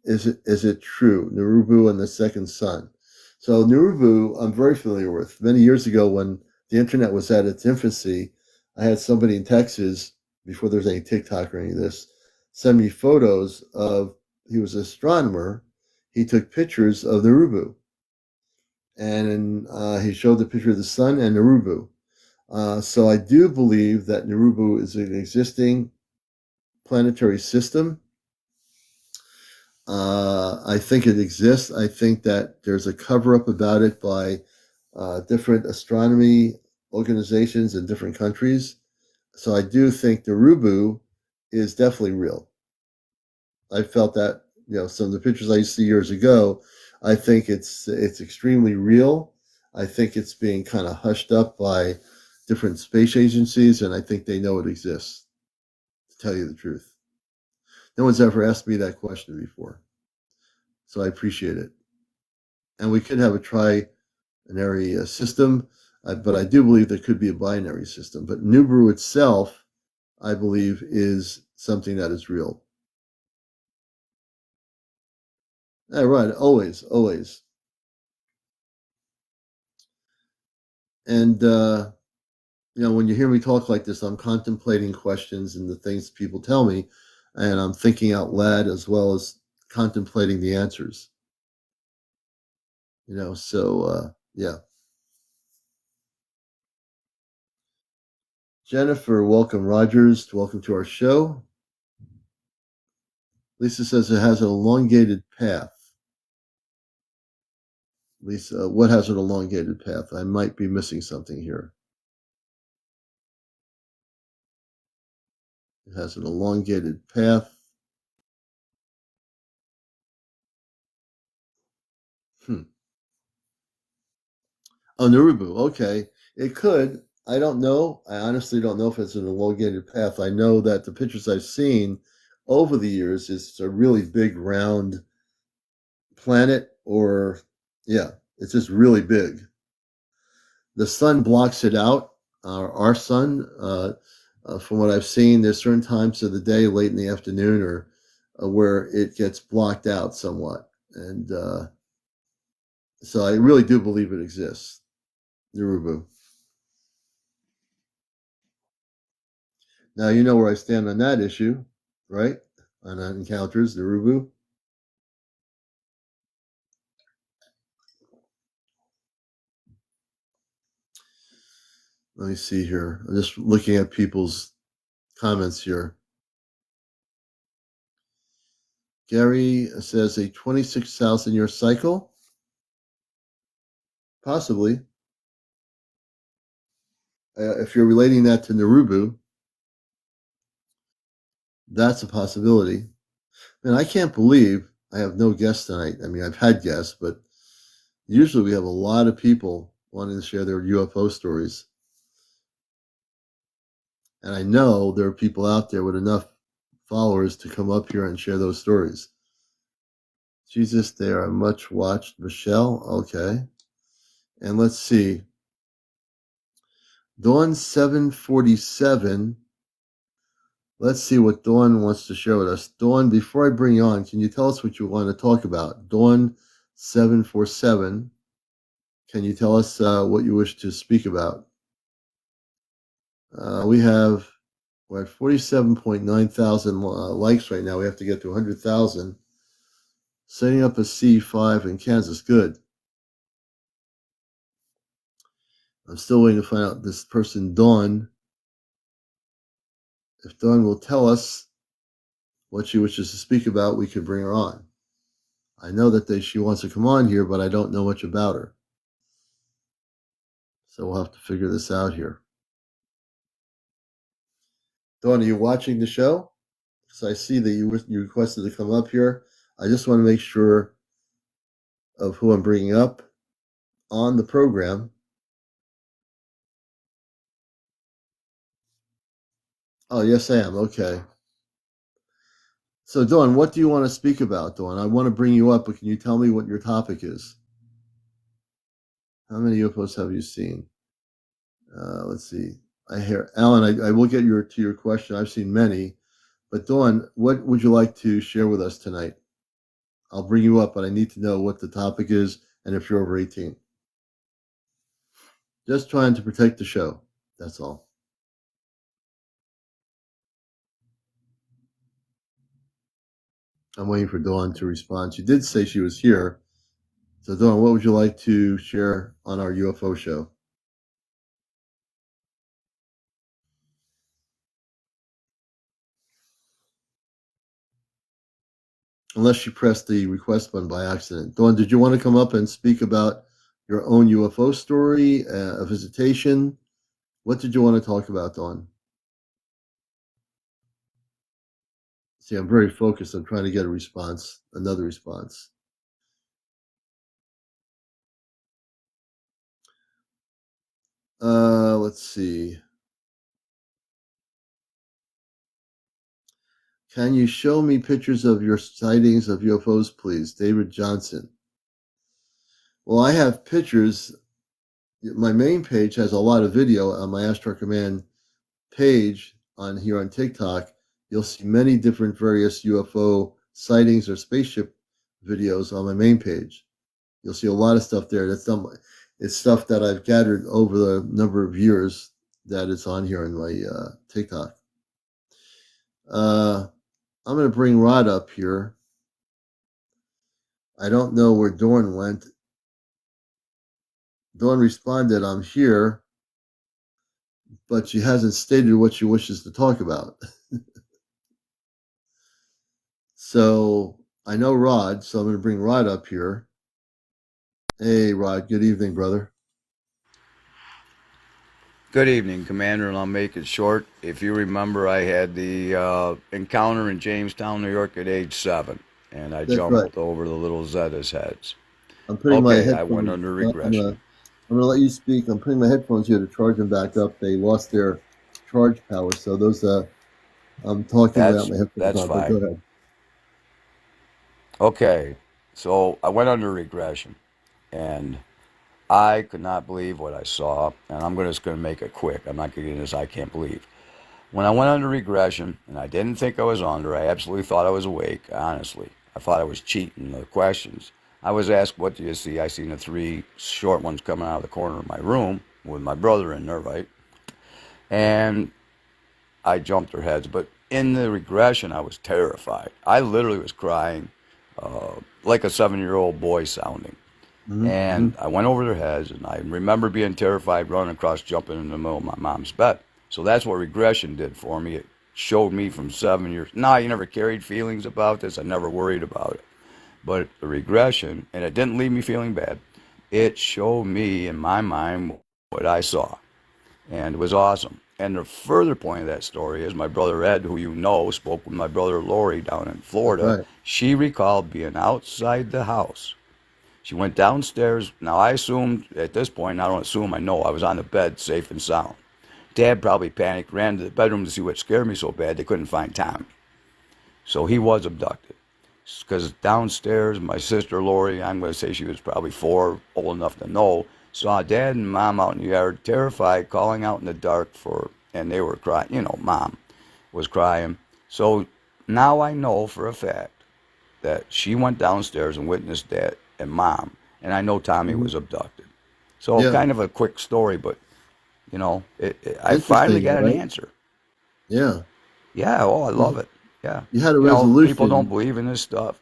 Is it true? Narubu and the second sun. So Narubu, I'm very familiar with. Many years ago, when the internet was at its infancy, I had somebody in Texas, before there was any TikTok or any of this, send me photos of. He was an astronomer. He took pictures of Narubu, and he showed the picture of the sun and Narubu. So I do believe that Narubu is an existing planetary system. I think it exists. I think that there's a cover-up about it by different astronomy organizations in different countries. So I do think Narubu is definitely real. I felt that, some of the pictures I used to see years ago, I think it's extremely real. I think it's being kind of hushed up by different space agencies, and I think they know it exists, to tell you the truth. No one's ever asked me that question before, so I appreciate it. And we could have a trinary system, but I do believe there could be a binary system. But Nibiru itself, I believe, is something that is real. Yeah, right. Always. And, when you hear me talk like this, I'm contemplating questions and the things people tell me, and I'm thinking out loud as well as contemplating the answers. So, yeah. Jennifer, welcome. Rogers, welcome to our show. Lisa says it has an elongated path. Lisa, what has an elongated path? I might be missing something here. It has an elongated path. Oh, Narubu. Okay. It could. I don't know. I honestly don't know if it's an elongated path. I know that the pictures I've seen over the years is a really big round planet, or, yeah, it's just really big. The sun blocks it out. Our sun, from what I've seen, there's certain times of the day, late in the afternoon, or where it gets blocked out somewhat. And So I really do believe it exists. Urubu. Now you know where I stand on that issue, right? On encounters, the Urubu. Let me see here. I'm just looking at people's comments here. Gary says a 26,000 year cycle? Possibly. If you're relating that to Narubu, that's a possibility. And I can't believe I have no guests tonight. I mean, I've had guests, but usually we have a lot of people wanting to share their UFO stories. And I know there are people out there with enough followers to come up here and share those stories. Jesus, they are much watched. Michelle, okay. And let's see. Dawn 747. Let's see what Dawn wants to share with us. Dawn, before I bring you on, can you tell us what you want to talk about? Dawn 747. Can you tell us what you wish to speak about? We're at 47.9 thousand likes right now. We have to get to 100,000. Setting up a C5 in Kansas. Good. I'm still waiting to find out this person, Dawn. If Dawn will tell us what she wishes to speak about, we could bring her on. I know that she wants to come on here, but I don't know much about her. So we'll have to figure this out here. Dawn, are you watching the show? Because I see that you requested to come up here. I just want to make sure of who I'm bringing up on the program. Oh, yes, I am. Okay. So, Dawn, what do you want to speak about, Dawn? I want to bring you up, but can you tell me what your topic is? How many UFOs have you seen? Let's see. I hear Alan. I will get to your question. I've seen many, but Dawn, what would you like to share with us tonight? I'll bring you up, but I need to know what the topic is and if you're over 18. Just trying to protect the show. That's all. I'm waiting for Dawn to respond. She did say she was here. So, Dawn, what would you like to share on our UFO show? Unless you pressed the request button by accident. Dawn, did you want to come up and speak about your own UFO story, a visitation? What did you want to talk about, Dawn? See, I'm very focused on trying to get a response, another response. Let's see. Can you show me pictures of your sightings of UFOs, please? David Johnson. Well, I have pictures. My main page has a lot of video on my Astro Command page on here on TikTok. You'll see many different various UFO sightings or spaceship videos on my main page. You'll see a lot of stuff there. It's stuff that I've gathered over the number of years that it's on here on my TikTok. I'm going to bring Rod up here. I don't know where Dawn went. Dawn responded, I'm here, but she hasn't stated what she wishes to talk about. So I know Rod, so I'm going to bring Rod up here. Hey, Rod. Good evening, brother. Good evening, Commander, and I'll make it short. If you remember, I had the encounter in Jamestown, New York at age 7, and I That's jumped right. over the little Zetas' heads. I'm putting my Okay, I went headphones. under I'm regression. gonna let you speak. I'm putting my headphones here to charge them back up. They lost their charge power, so those I'm talking without That's my headphones that's on. But go fine. ahead. Okay, so I went under regression, and I could not believe what I saw, and I'm just going to make it quick. I'm not getting this I can't believe. When I went under regression, and I didn't think I was under, I absolutely thought I was awake, honestly. I thought I was cheating the questions. I was asked, what do you see? I seen the three short ones coming out of the corner of my room with my brother in there, right? And I jumped their heads. But in the regression, I was terrified. I literally was crying like a 7-year-old boy sounding. Mm-hmm. And I went over their heads, and I remember being terrified, running across, jumping in the middle of my mom's bed. So that's what regression did for me. It showed me from 7 years. Now, I never carried feelings about this. I never worried about it. But the regression, and it didn't leave me feeling bad, it showed me in my mind what I saw. And it was awesome. And the further point of that story is my brother Ed, who you know, spoke with my brother Lori down in Florida. Right. She recalled being outside the house. She went downstairs. Now, I assumed at this point, I don't assume, I know, I was on the bed safe and sound. Dad probably panicked, ran to the bedroom to see what scared me so bad they couldn't find Tommy. So he was abducted. Because downstairs, my sister Lori, I'm going to say she was probably 4, old enough to know, saw Dad and Mom out in the yard, terrified, calling out in the dark and they were crying. You know, Mom was crying. So now I know for a fact that she went downstairs and witnessed Dad and Mom, and I know Tommy Mm-hmm. was abducted. So Yeah. kind of a quick story, but I finally got an right? answer. Yeah. Yeah, oh, I love You it. Yeah. you had a People don't resolution. believe in this stuff.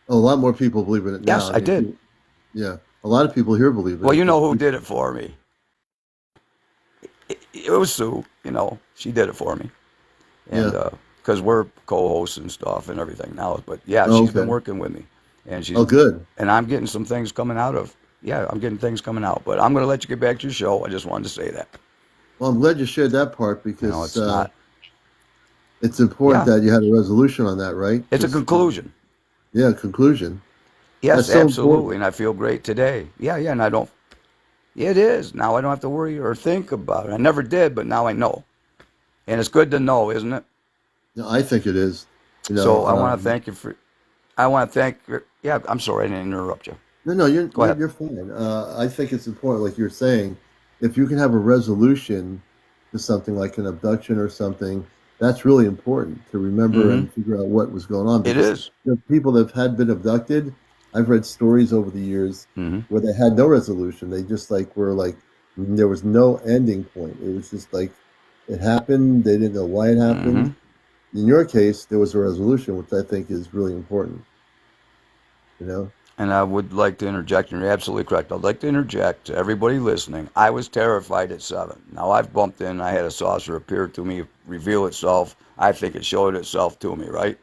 A lot more people believe in it now. Yes, I I mean, did. yeah, a lot of people here believe in Well, it. you know Just who did it for me. It was Sue, she did it for me. And yeah. because we're co-hosts and stuff and everything now. But yeah, Oh, she's been okay. working with me. And Oh, good. I'm getting some things coming out of, yeah, I'm getting things coming out. But I'm going to let you get back to your show. I just wanted to say that. Well, I'm glad you shared that part because It's not, it's important yeah, that you had a resolution on that, right? it's a Just conclusion. yeah, conclusion. Yes, That's so absolutely. important. And I feel great today. Yeah, and it is. Now I don't have to worry or think about it. I never did, but now I know. And it's good to know, isn't it? No, I think it is. You know, So I want to thank you. Yeah, I'm sorry, I didn't interrupt you. no, you're Go you're, ahead. you're fine. I think it's important, like you're saying, if you can have a resolution to something like an abduction or something, that's really important to remember Mm-hmm. and figure out what was going on. It Because is. the people that have had been abducted, I've read stories over the years Mm-hmm. where they had no resolution. They just like were like there was no ending point. It was just like it happened. They didn't know why it Mm-hmm. happened. In your case, there was a resolution, which I think is really important. You know. And I would like to interject, and you're absolutely correct. I'd like to interject to everybody listening. I was terrified at 7. Now, I've bumped in, I had a saucer appear to me, reveal itself. I think it showed itself to me, right?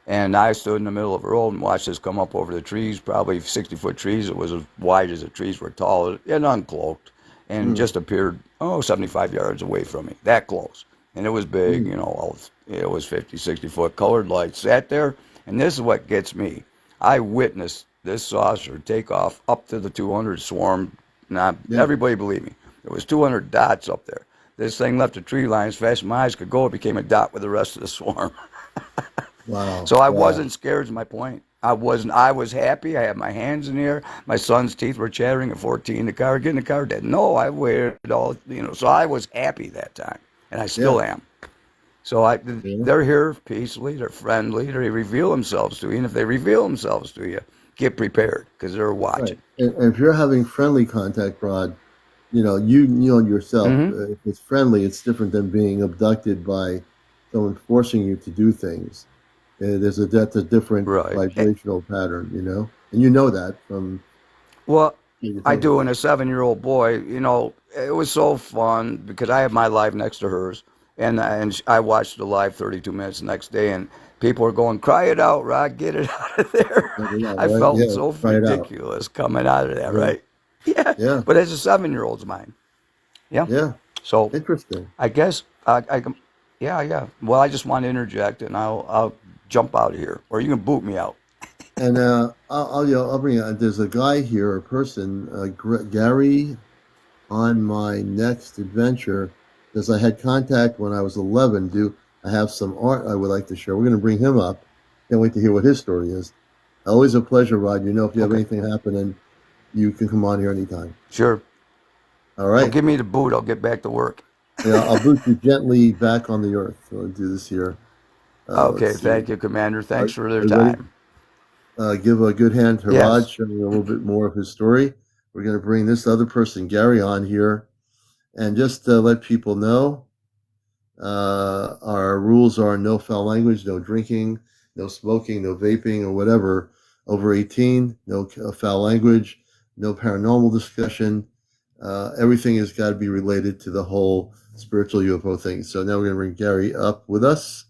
And I stood in the middle of a road and watched this come up over the trees, probably 60-foot trees. It was as wide as the trees were tall, and uncloaked, and Mm, just appeared, 75 yards away from me, that close. And it was big, mm, it was 50, 60-foot colored lights. Sat there, and this is what gets me. I witnessed this saucer take off up to the 200 swarm. Now, yeah. everybody believe me, there was 200 dots up there. This thing left the tree line as fast as my eyes could go. It became a dot with the rest of the swarm. Wow. So I Wow. wasn't scared is my point. I wasn't. I was happy. I had my hands in the air. My son's teeth were chattering at 14. The car, get in the car, Dad. No, I wear it all. So I was happy that time, and I still Yeah. am. So Yeah. they're here peacefully. They're friendly. They reveal themselves to you, and if they reveal themselves to you, get prepared because they're Right. watching. And if you're having friendly contact, Rod, you know yourself. Mm-hmm. If it's friendly, it's different than being abducted by someone forcing you to do things. That's a different Right. vibrational pattern, and you know that from Well, what you're I telling do. me. And a 7-year-old boy, it was so fun because I have my live next to hers, and I watched the live 32 minutes the next day, and people were going, "Cry it out, Rod, get it out of there." Check it out, I right? felt Yeah, so try it out. ridiculous coming out of that, Yeah, right? Yeah, yeah, but as a 7-year-old's mind, yeah. yeah. So Interesting. I guess I can, yeah, yeah. Well, I just want to interject, and I'll jump out of here, or you can boot me out. And I'll bring it. There's a guy here, a person, Gary, on my next adventure, because I had contact when I was 11. I have some art I would like to share? We're going to bring him up. Can't wait to hear what his story is. Always a pleasure, Rod. If you have Okay, anything happen, you can come on here anytime. sure. All Well, right. give me the boot. I'll get back to work. Yeah, I'll boot you gently back on the earth. So I'll do this here. Okay, Let's see. thank you, Commander. Are, Thanks for their are you ready? time. give a good hand to Rod, Yes. sharing a little bit more of his story. We're going to bring this other person, Gary, on here, and just let people know our rules are no foul language, no drinking, no smoking, no vaping, or whatever. Over 18, no foul language, no paranormal discussion. Everything has got to be related to the whole spiritual UFO thing. So now we're going to bring Gary up with us.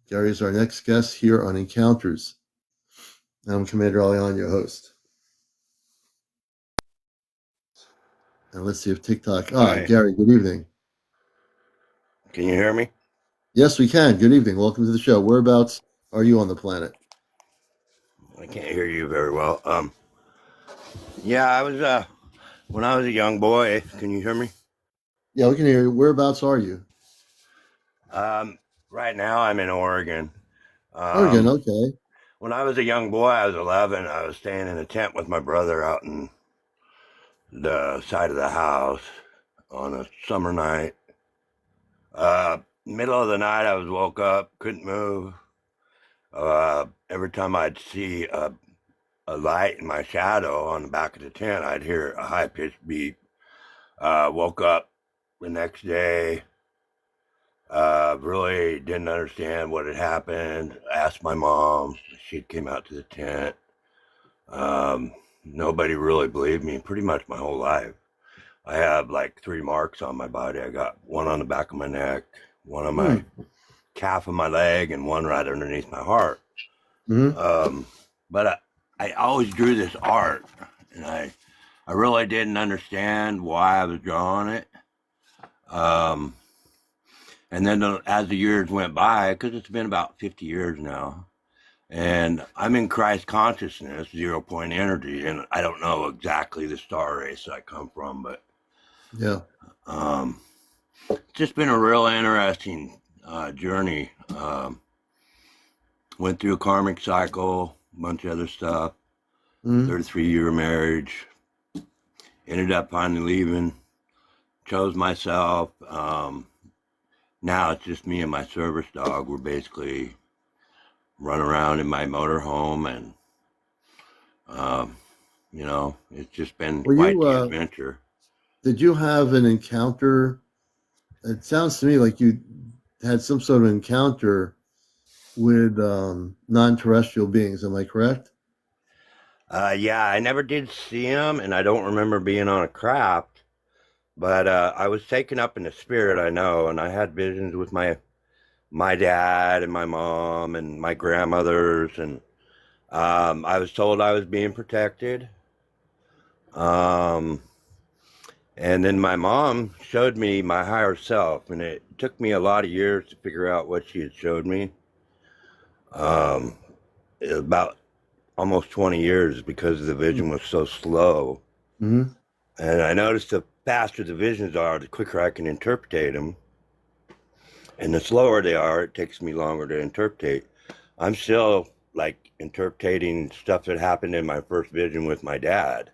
Gary is our next guest here on Encounters. I'm CmdrAleon, your host. And let's see if TikTok. Hi. Gary, good evening. Can you hear me? Yes, we can. Good evening. Welcome to the show. Whereabouts are you on the planet? I can't hear you very well. Yeah, I was when I was a young boy. Can you hear me? Yeah, we can hear you. Whereabouts are you? Right now I'm in Oregon. Oregon, Um, okay. when I was a young boy, I was 11. I was staying in a tent with my brother out in the side of the house on a summer night. Middle of the night, I was woke up, couldn't move. Every time I'd see a light in my shadow on the back of the tent, I'd hear a high pitched beep. Woke up the next day. Really didn't understand what had happened. Asked my mom. She came out to the tent. Nobody really believed me pretty much my whole life. I have like 3 marks on my body. I got one on the back of my neck, one on Hmm. my calf of my leg, and one right underneath my heart. Mm-hmm. But I always drew this art, and I really didn't understand why I was drawing it. And then as the years went by, because it's been about 50 years now, and I'm in Christ consciousness, 0 point energy, and I don't know exactly the star race I come from, but Yeah. um, it's just been a real interesting journey. Went through a karmic cycle, a bunch of other stuff, Mm-hmm. 33-year marriage, ended up finally leaving, chose myself. Now it's just me and my service dog. We're basically run around in my motorhome, and it's just been Well, quite you the adventure. did you have an encounter? It sounds to me like you had some sort of encounter with non-terrestrial beings. Am I correct? Yeah, I never did see him, and I don't remember being on a craft, but I was taken up in the spirit, I know, and I had visions with my dad and my mom and my grandmothers, and I was told I was being protected. Um, and then my mom showed me my higher self, and it took me a lot of years to figure out what she had showed me. Um, about almost 20 years because the vision was so slow. Mm-hmm. And I noticed the faster the visions are, the quicker I can interpretate them. And the slower they are, it takes me longer to interpretate. I'm still like interpreting stuff that happened in my first vision with my dad.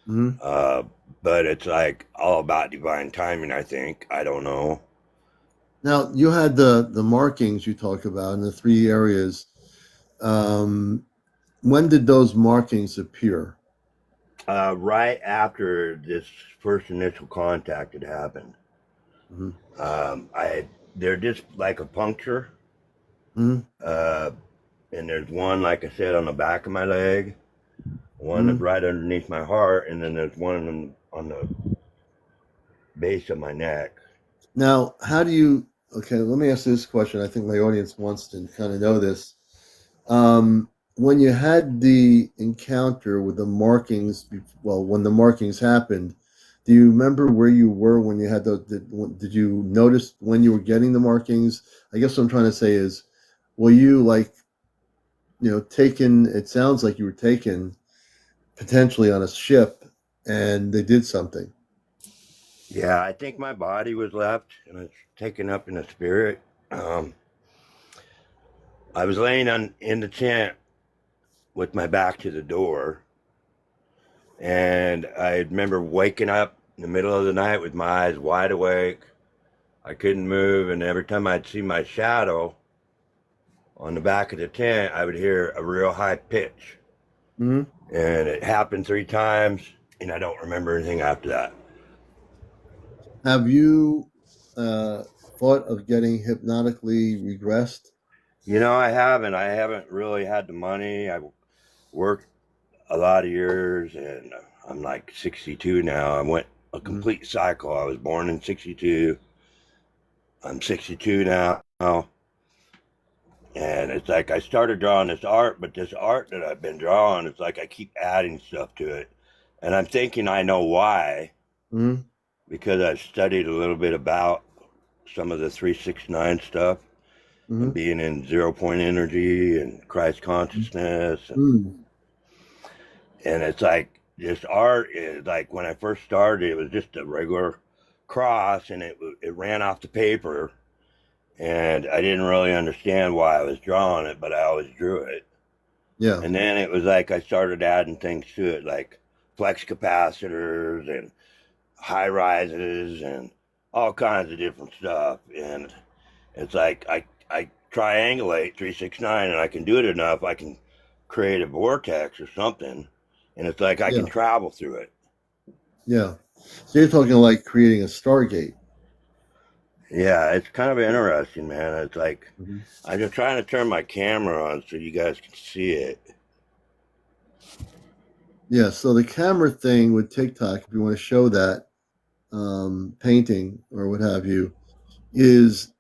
Mm-hmm. Uh, but it's like all about divine timing, I think. I don't know. Now you had the markings you talk about in the 3 areas. Um, when did those markings appear? Right after this first initial contact had happened, Mm-hmm. they're just like a puncture. Mm-hmm. Uh, and there's one, like I said, on the back of my leg, one Mm-hmm. right underneath my heart, and then there's one on the base of my neck. Now, how do you? Okay, let me ask this question. I think my audience wants to kind of know this. When you had the encounter with the markings, well, when the markings happened, do you remember where you were when you had those? Did you notice when you were getting the markings? I guess what I'm trying to say is, were you like, taken? It sounds like you were taken potentially on a ship, and they did something. Yeah, I think my body was left and it's taken up in the spirit. Um, I was laying in the tent with my back to the door, and I remember waking up in the middle of the night with my eyes wide awake. I couldn't move, and every time I'd see my shadow on the back of the tent, I would hear a real high pitch. Mm-hmm. And it happened 3 times, and I don't remember anything after that. Have you thought of getting hypnotically regressed? I haven't. I haven't really had the money. I worked a lot of years, and I'm like 62 now. I went a Mm-hmm. complete cycle. I was born in 62. I'm 62 now. And it's like I started drawing this art, but this art that I've been drawing, it's like I keep adding stuff to it. And I'm thinking I know why, Mm-hmm. because I've studied a little bit about some of the 369 stuff Mm-hmm. and being in 0 point energy and Christ consciousness. Mm-hmm. And it's like this art is like when I first started, it was just a regular cross and it ran off the paper. And I didn't really understand why I was drawing it, but I always drew it. Yeah. And then it was like I started adding things to it, like flex capacitors and high rises and all kinds of different stuff. And it's like I triangulate 369 and I can do it enough, I can create a vortex or something. And it's like I Yeah. can travel through it. Yeah. So you're talking like creating a Stargate. Yeah, it's kind of interesting, man. It's like Mm-hmm. I'm just trying to turn my camera on so you guys can see it. Yeah. So the camera thing with TikTok, if you want to show that painting or what have you, is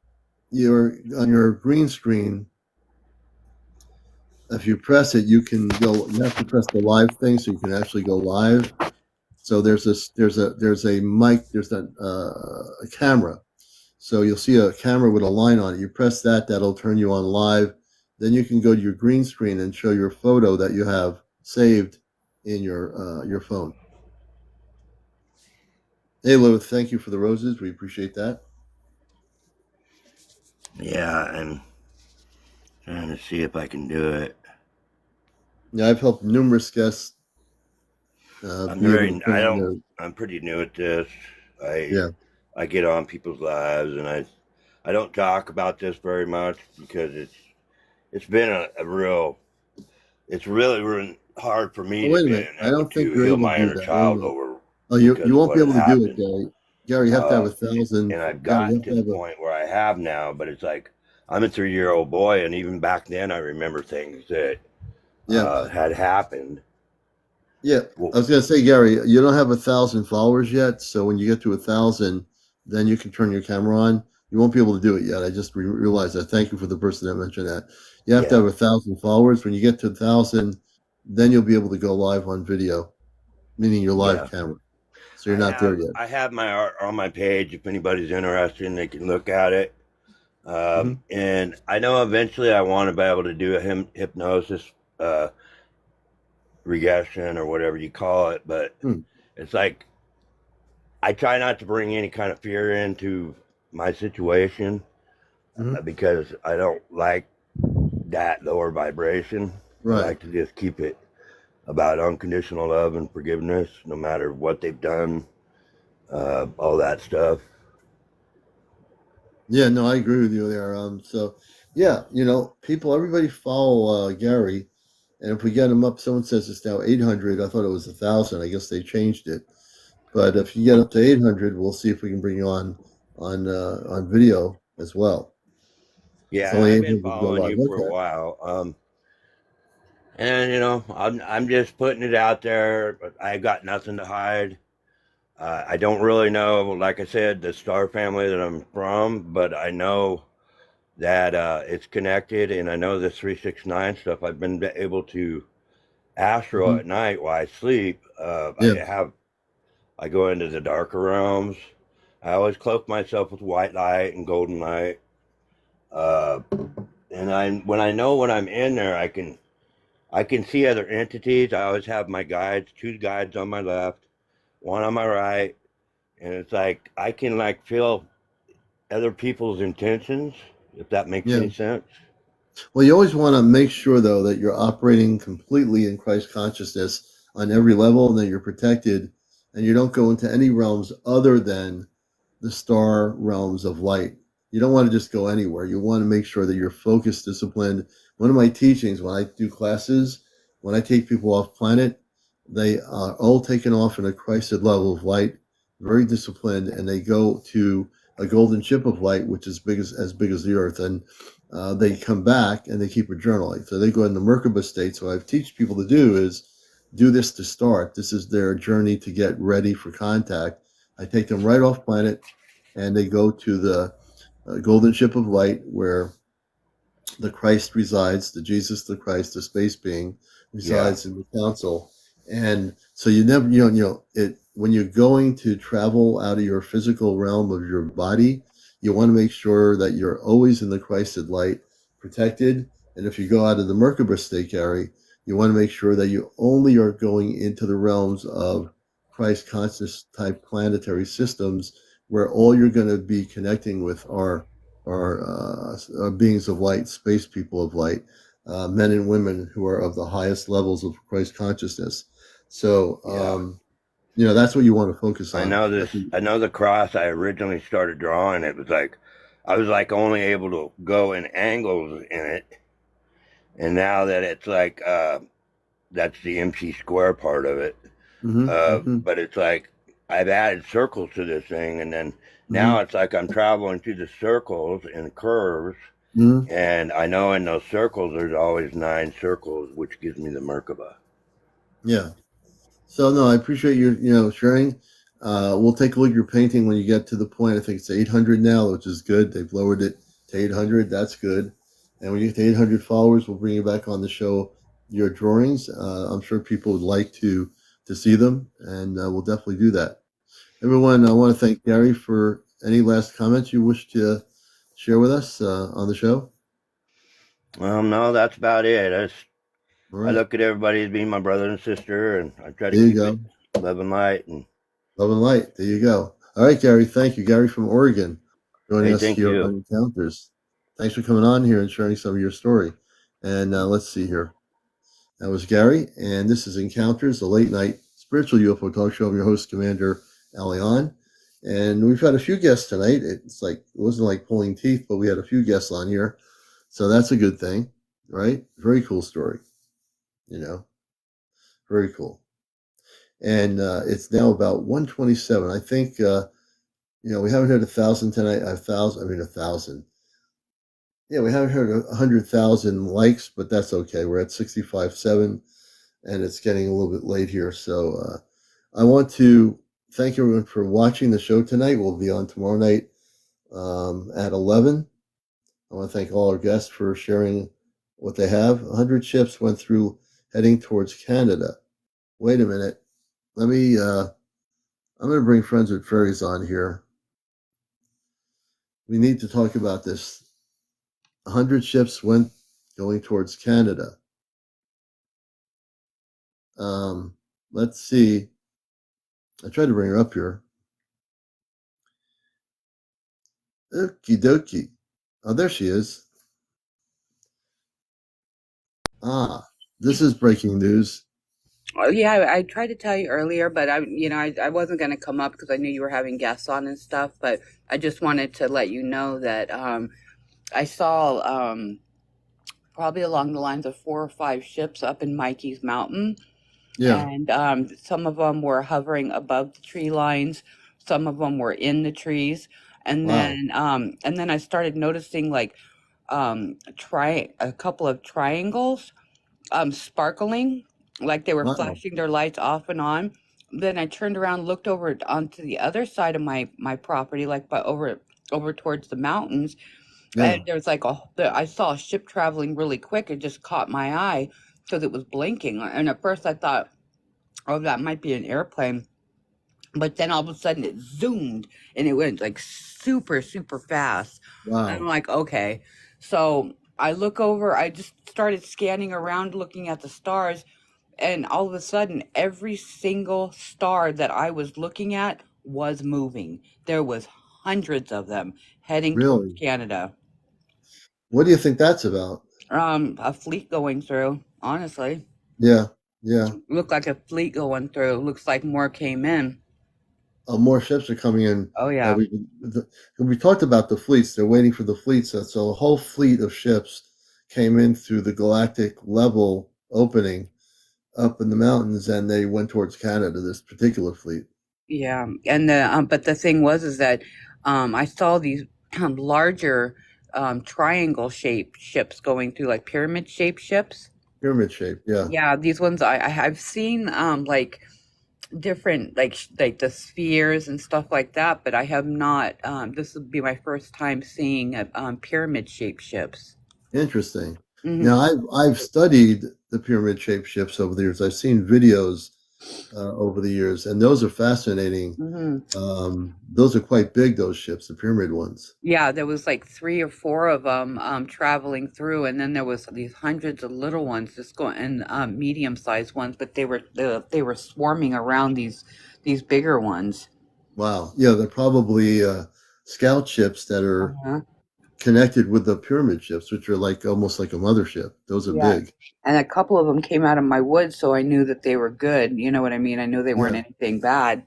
you're on your green screen. If you press it, you can go. You have to press the live thing so you can actually go live. So there's a mic, there's a camera. So you'll see a camera with a line on it. You press that, that'll turn you on live. Then you can go to your green screen and show your photo that you have saved in your phone. Hey, Lou, thank you for the roses. We appreciate that. Yeah, I'm trying to see if I can do it. Yeah, I've helped numerous guests I'm be able to very, turn I on don't, their I'm pretty new at this. I, yeah. I get on people's lives and I don't talk about this very much because it's been a real, it's really hard for me Oh, to wait a be minute. I able don't think to you're heal able to my do inner that. Wait a child minute. over Oh, you because of won't be what had able to do it, happened. Gary. Gary, you have to have Uh, 1,000. and I've Gary, you gotten have to to the have a point where I have now, but it's like I'm a 3-year-old boy, and even back then I remember things that yeah. had happened. Yeah, Well, I was gonna say, Gary, you don't have 1,000 followers yet, so when you get to 1,000, then you can turn your camera on. You won't be able to do it yet. I just realized that. Thank you for the person that mentioned that. You have to have yeah, 1,000 followers. When you get to 1,000, then you'll be able to go live on video, meaning your live yeah. camera. So you're not there yet. I have my art on my page. If anybody's interested, they can look at it. Hmm. And I know eventually I want to be able to do a hypnosis uh, regression or whatever you call it, but Hmm. it's like I try not to bring any kind of fear into my situation Hmm. because I don't like that lower vibration. I Right. like to just keep it about unconditional love and forgiveness, no matter what they've done, all that stuff. Yeah, no, I agree with you there. So yeah, people, everybody follow Gary, and if we get him up, someone says it's now 800. I thought it was 1,000. I guess they changed it. But if you get up to 800, we'll see if we can bring you on video as well. It's Yeah, only I've been 800 to go following live. you for a Okay. while. And I'm just putting it out there, but I got nothing to hide. I don't really know, like I said, the star family that I'm from, but I know that it's connected, and I know this 369 stuff. I've been able to astral Hmm. at night while I sleep. Yeah. I go into the darker realms. I always cloak myself with white light and golden light. Uh, and when I know when I'm in there, I can see other entities. I always have my guides, two guides on my left, one on my right, and it's like I can like feel other people's intentions, if that makes Yeah. any sense. Well, you always want to make sure, though, that you're operating completely in Christ consciousness on every level and that you're protected and you don't go into any realms other than the star realms of light. You don't want to just go anywhere. You want to make sure that you're focused, disciplined. One of my teachings when I do classes, when I take people off planet, they are all taken off in a Christed level of light, very disciplined, and they go to a golden ship of light, which is as big as the Earth, and they come back and they keep a journal. Like, so they go in the Merkaba state. So what I teach people to do is do this to start. This is their journey to get ready for contact. I take them right off planet, and they go to the golden ship of light where the Christ resides, the Jesus, the Christ, the space being resides in the council. And so you never, it when you're going to travel out of your physical realm of your body, you want to make sure that you're always in the Christed light, protected. And if you go out of the Merkaba state, Gary, you want to make sure that you only are going into the realms of Christ conscious type planetary systems where all you're going to be connecting with are beings of light, space people of light, men and women who are of the highest levels of Christ consciousness. So, that's what you want to focus I on. know this. I know the cross I originally started drawing. It was like I was like only able to go in angles in it, and now that it's like that's the MC square part of it. But it's like I've added circles to this thing, and then now it's like I'm traveling through the circles and curves, and I know in those circles there's always 9 circles, which gives me the Merkaba. Yeah. So no, I appreciate your sharing. We'll take a look at your painting when you get to the point. I think it's 800 now, which is good. They've lowered it to 800. That's good. And when you get to 800 followers, we'll bring you back on the show. Your drawings. I'm sure people would like to see them, and we'll definitely do that. Everyone, I want to thank Gary for any last comments you wish to share with us on the show. No, that's about it. All right. I look at everybody as being my brother and sister, and I try to There you keep go. it love and light. And Love and light. There you go. All right, Gary. Thank you. Gary from Oregon joining hey, us thank here you. on Encounters. Thanks for coming on here and sharing some of your story. And let's see here. That was Gary, and this is Encounters, a late night spiritual UFO talk show. I'm your host, CmdrAleon. And we've had a few guests tonight. It wasn't like pulling teeth, but we had a few guests on here. So that's a good thing, right? Very cool story. Very cool. And it's now about 1:27. I think we haven't heard 1,000 tonight. 1,000. Yeah, we haven't heard 100,000 likes, but that's okay. We're at 65.7, and it's getting a little bit late here. So I want to thank everyone for watching the show tonight. We'll be on tomorrow night at 11. I want to thank all our guests for sharing what they have. 100 ships went through heading towards Canada. Wait a minute. I'm going to bring Friends with Fairies on here. We need to talk about this. 100 ships went going towards Canada. Let's see. I tried to bring her up here. Okie dokie. Oh, there she is. This is breaking news. Oh, yeah, I tried to tell you earlier, but I wasn't going to come up because I knew you were having guests on and stuff. But I just wanted to let you know that I saw probably along the lines of 4 or 5 ships up in Mikey's Mountain. Yeah. And some of them were hovering above the tree lines. Some of them were in the trees. And Wow. then I started noticing like a couple of triangles sparkling, like they were Wow. flashing their lights off and on. Then I turned around, looked over onto the other side of my property, like over towards the mountains, Yeah. and there's like I saw a ship traveling really quick. It just caught my eye because it was blinking. And at first I thought, oh, that might be an airplane. But then all of a sudden it zoomed and it went like super, super fast. Wow. And I'm like, okay. So I look over, I just started scanning around looking at the stars. And all of a sudden, every single star that I was looking at was moving. There was hundreds of them heading towards Really? Canada. What do you think that's about? A fleet going through, honestly. Yeah. Yeah. Looked like a fleet going through. Looks like more came in. more ships are coming in. Oh That yeah. we talked about the fleets. They're waiting for the fleets. So a whole fleet of ships came in through the galactic level opening up in the mountains, and they went towards Canada. This particular fleet. Yeah, and the but the thing was is that I saw these larger triangle shaped ships going through, like pyramid shaped ships. Pyramid shape, yeah. Yeah, these ones I've seen like different like the spheres and stuff like that, but I have not. This would be my first time seeing pyramid shaped ships. Interesting. Hmm. Now, I've studied the pyramid shaped ships over the years. I've seen videos over the years, and those are fascinating. Hmm. Those are quite big. Those ships, the pyramid ones. Yeah, there was like three or four of them traveling through, and then there was these hundreds of little ones just going, and medium-sized ones, but they were swarming around these bigger ones. Wow. Yeah, they're probably scout ships that are Uh-huh. connected with the pyramid ships, which are like almost like a mothership. Those are Yeah, big. and a couple of them came out of my woods, so I knew that they were good. You know what I mean? I knew they weren't Yeah. anything bad,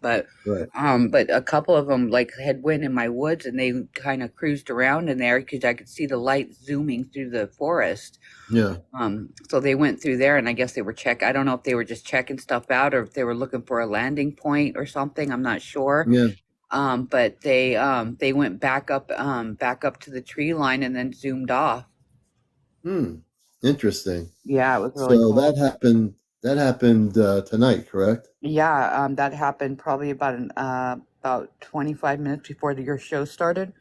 Right. but a couple of them like had went in my woods, and they kind of cruised around in there because I could see the light zooming through the forest. Yeah. So they went through there, and I guess they were I don't know if they were just checking stuff out or if they were looking for a landing point or something. I'm not sure. Yeah. But they went back up to the tree line and then zoomed off. Hmm. Interesting. Yeah, it was really So cool. That happened tonight, correct? Yeah, that happened probably about 25 minutes before your show started.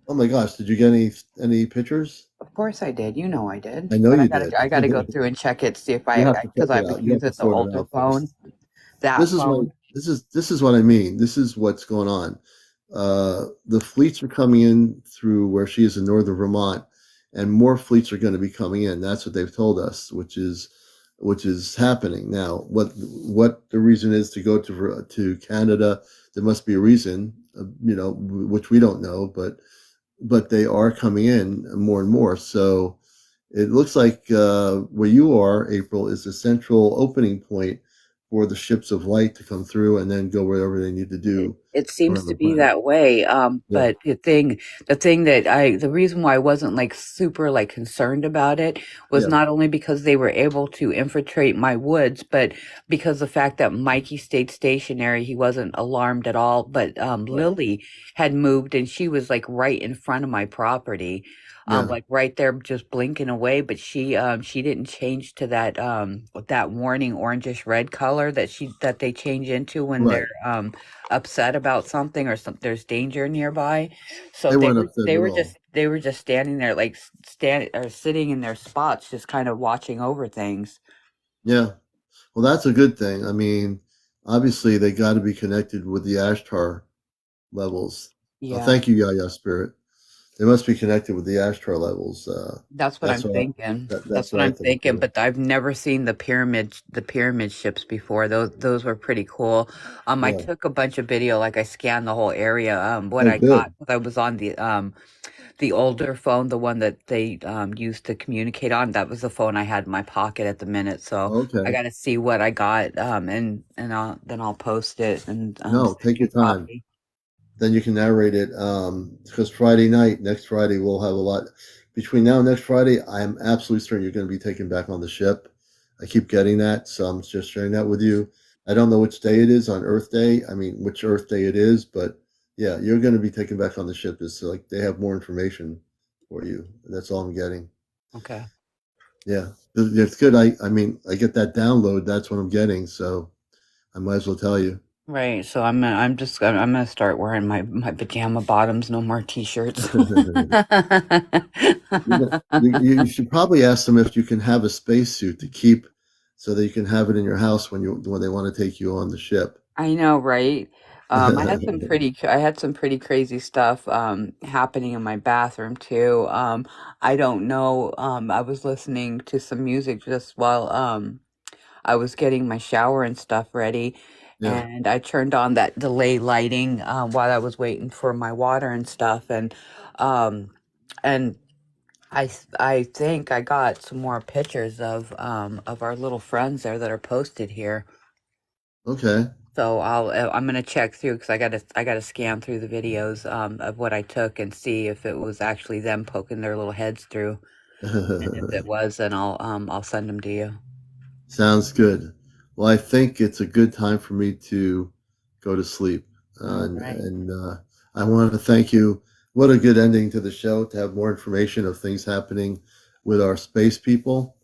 Oh my gosh, did you get any pictures? Of course I did. You know I did. I know But you did. I gotta go through and check it, see if You have to check because I it was out. You have using to the sort it older out phone, first. that phone. This is what I mean. This is what's going on. The fleets are coming in through where she is in northern Vermont, and more fleets are going to be coming in. That's what they've told us, which is happening now. What the reason is to go to Canada? There must be a reason, which we don't know, but they are coming in more and more. So it looks like where you are, April, is the central opening point for the ships of light to come through and then go wherever they need to do It seems around to the be planet. that way. Yeah, But the thing that the reason why I wasn't like super like concerned about it was yeah, not only because they were able to infiltrate my woods, but because the fact that Mikey stayed stationary, he wasn't alarmed at all. But right. Lily had moved, and she was like right in front of my property, Yeah, like right there, just blinking away. But she didn't change to that warning orangish red color that they change into when right. they're upset about something or there's danger nearby. So They weren't upset at all. they were just standing there like stand or sitting in their spots, just kind of watching over things. Yeah. Well, that's a good thing. I mean, obviously they got to be connected with the Ashtar levels. Yeah, Thank you, Yaya Spirit. They must be connected with the Ashtar levels. that's what I'm That's what thinking. that's That's what what I I'm think thinking. too. But I've never seen the pyramid ships before. Those were pretty cool. I Yeah. took a bunch of video, like I scanned the whole area. What Oh, I got good. was I was on the older phone, the one that they used to communicate on. That was the phone I had in my pocket at the minute. So I Okay. got to see what I got, and then I'll post it and No, send take you your a time. copy. Then you can narrate it. Because Friday night, next Friday, we'll have a lot. Between now and next Friday, I am absolutely certain you're going to be taken back on the ship. I keep getting that, so I'm just sharing that with you. I don't know which day it is on Earth Day. I mean, which Earth Day it is, but yeah, you're going to be taken back on the ship. It's like they have more information for you. That's all I'm getting. Okay. Yeah, it's good. I mean, I get that download. That's what I'm getting. So I might as well tell you. Right. So I'm gonna start wearing my pajama bottoms. No more t-shirts. You should probably ask them if you can have a spacesuit to keep so that you can have it in your house when they want to take you on the ship. I know, right? I had some pretty crazy stuff happening in my bathroom too. I don't know. I was listening to some music just while I was getting my shower and stuff ready, Yeah. and I turned on that delay lighting while I was waiting for my water and stuff, um and I think I got some more pictures of our little friends there that are posted here. Okay. So I'm gonna check through because I gotta scan through the videos of what I took and see if it was actually them poking their little heads through. And if it was, then I'll send them to you. Sounds good. Well, I think it's a good time for me to go to sleep. All right. I want to thank you. What a good ending to the show to have more information of things happening with our space people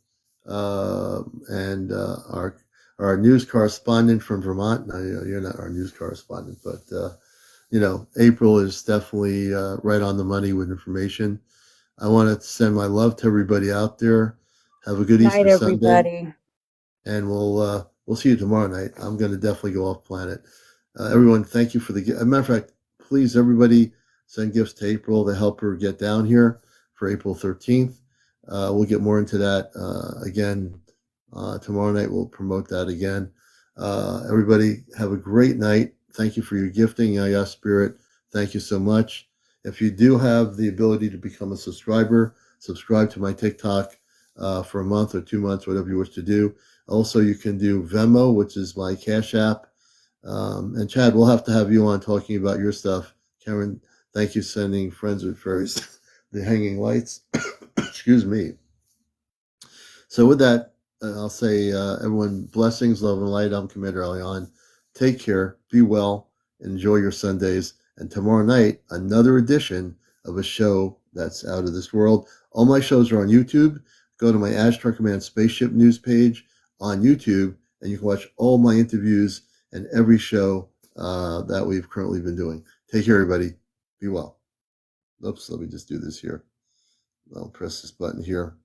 and our news correspondent from Vermont. Now, you're not our news correspondent, but April is definitely right on the money with information. I want to send my love to everybody out there. Have a good Night, Easter Sunday, everybody. and we'll see you tomorrow night. I'm going to definitely go off planet. Everyone, thank you for the gift. As a matter of fact, please everybody send gifts to April to help her get down here for April 13th. We'll get more into that again tomorrow night. We'll promote that again. Everybody have a great night. Thank you for your gifting, Yaya Spirit. Thank you so much. If you do have the ability to become a subscriber, subscribe to my TikTok for a month or 2 months, whatever you wish to do. Also, you can do Venmo, which is my Cash App. And Chad, we'll have to have you on talking about your stuff. Karen, thank you sending Friends with Fairies the hanging lights. Excuse me. So with that, I'll say everyone blessings, love, and light. I'm CmdrAleon. Take care, be well, enjoy your Sundays. And tomorrow night, another edition of a show that's out of this world. All my shows are on YouTube. Go to my Ashtar Command Spaceship News page on YouTube, and you can watch all my interviews and every show that we've currently been doing. Take care, everybody. Be well. Oops, let me just do this here. I'll press this button here.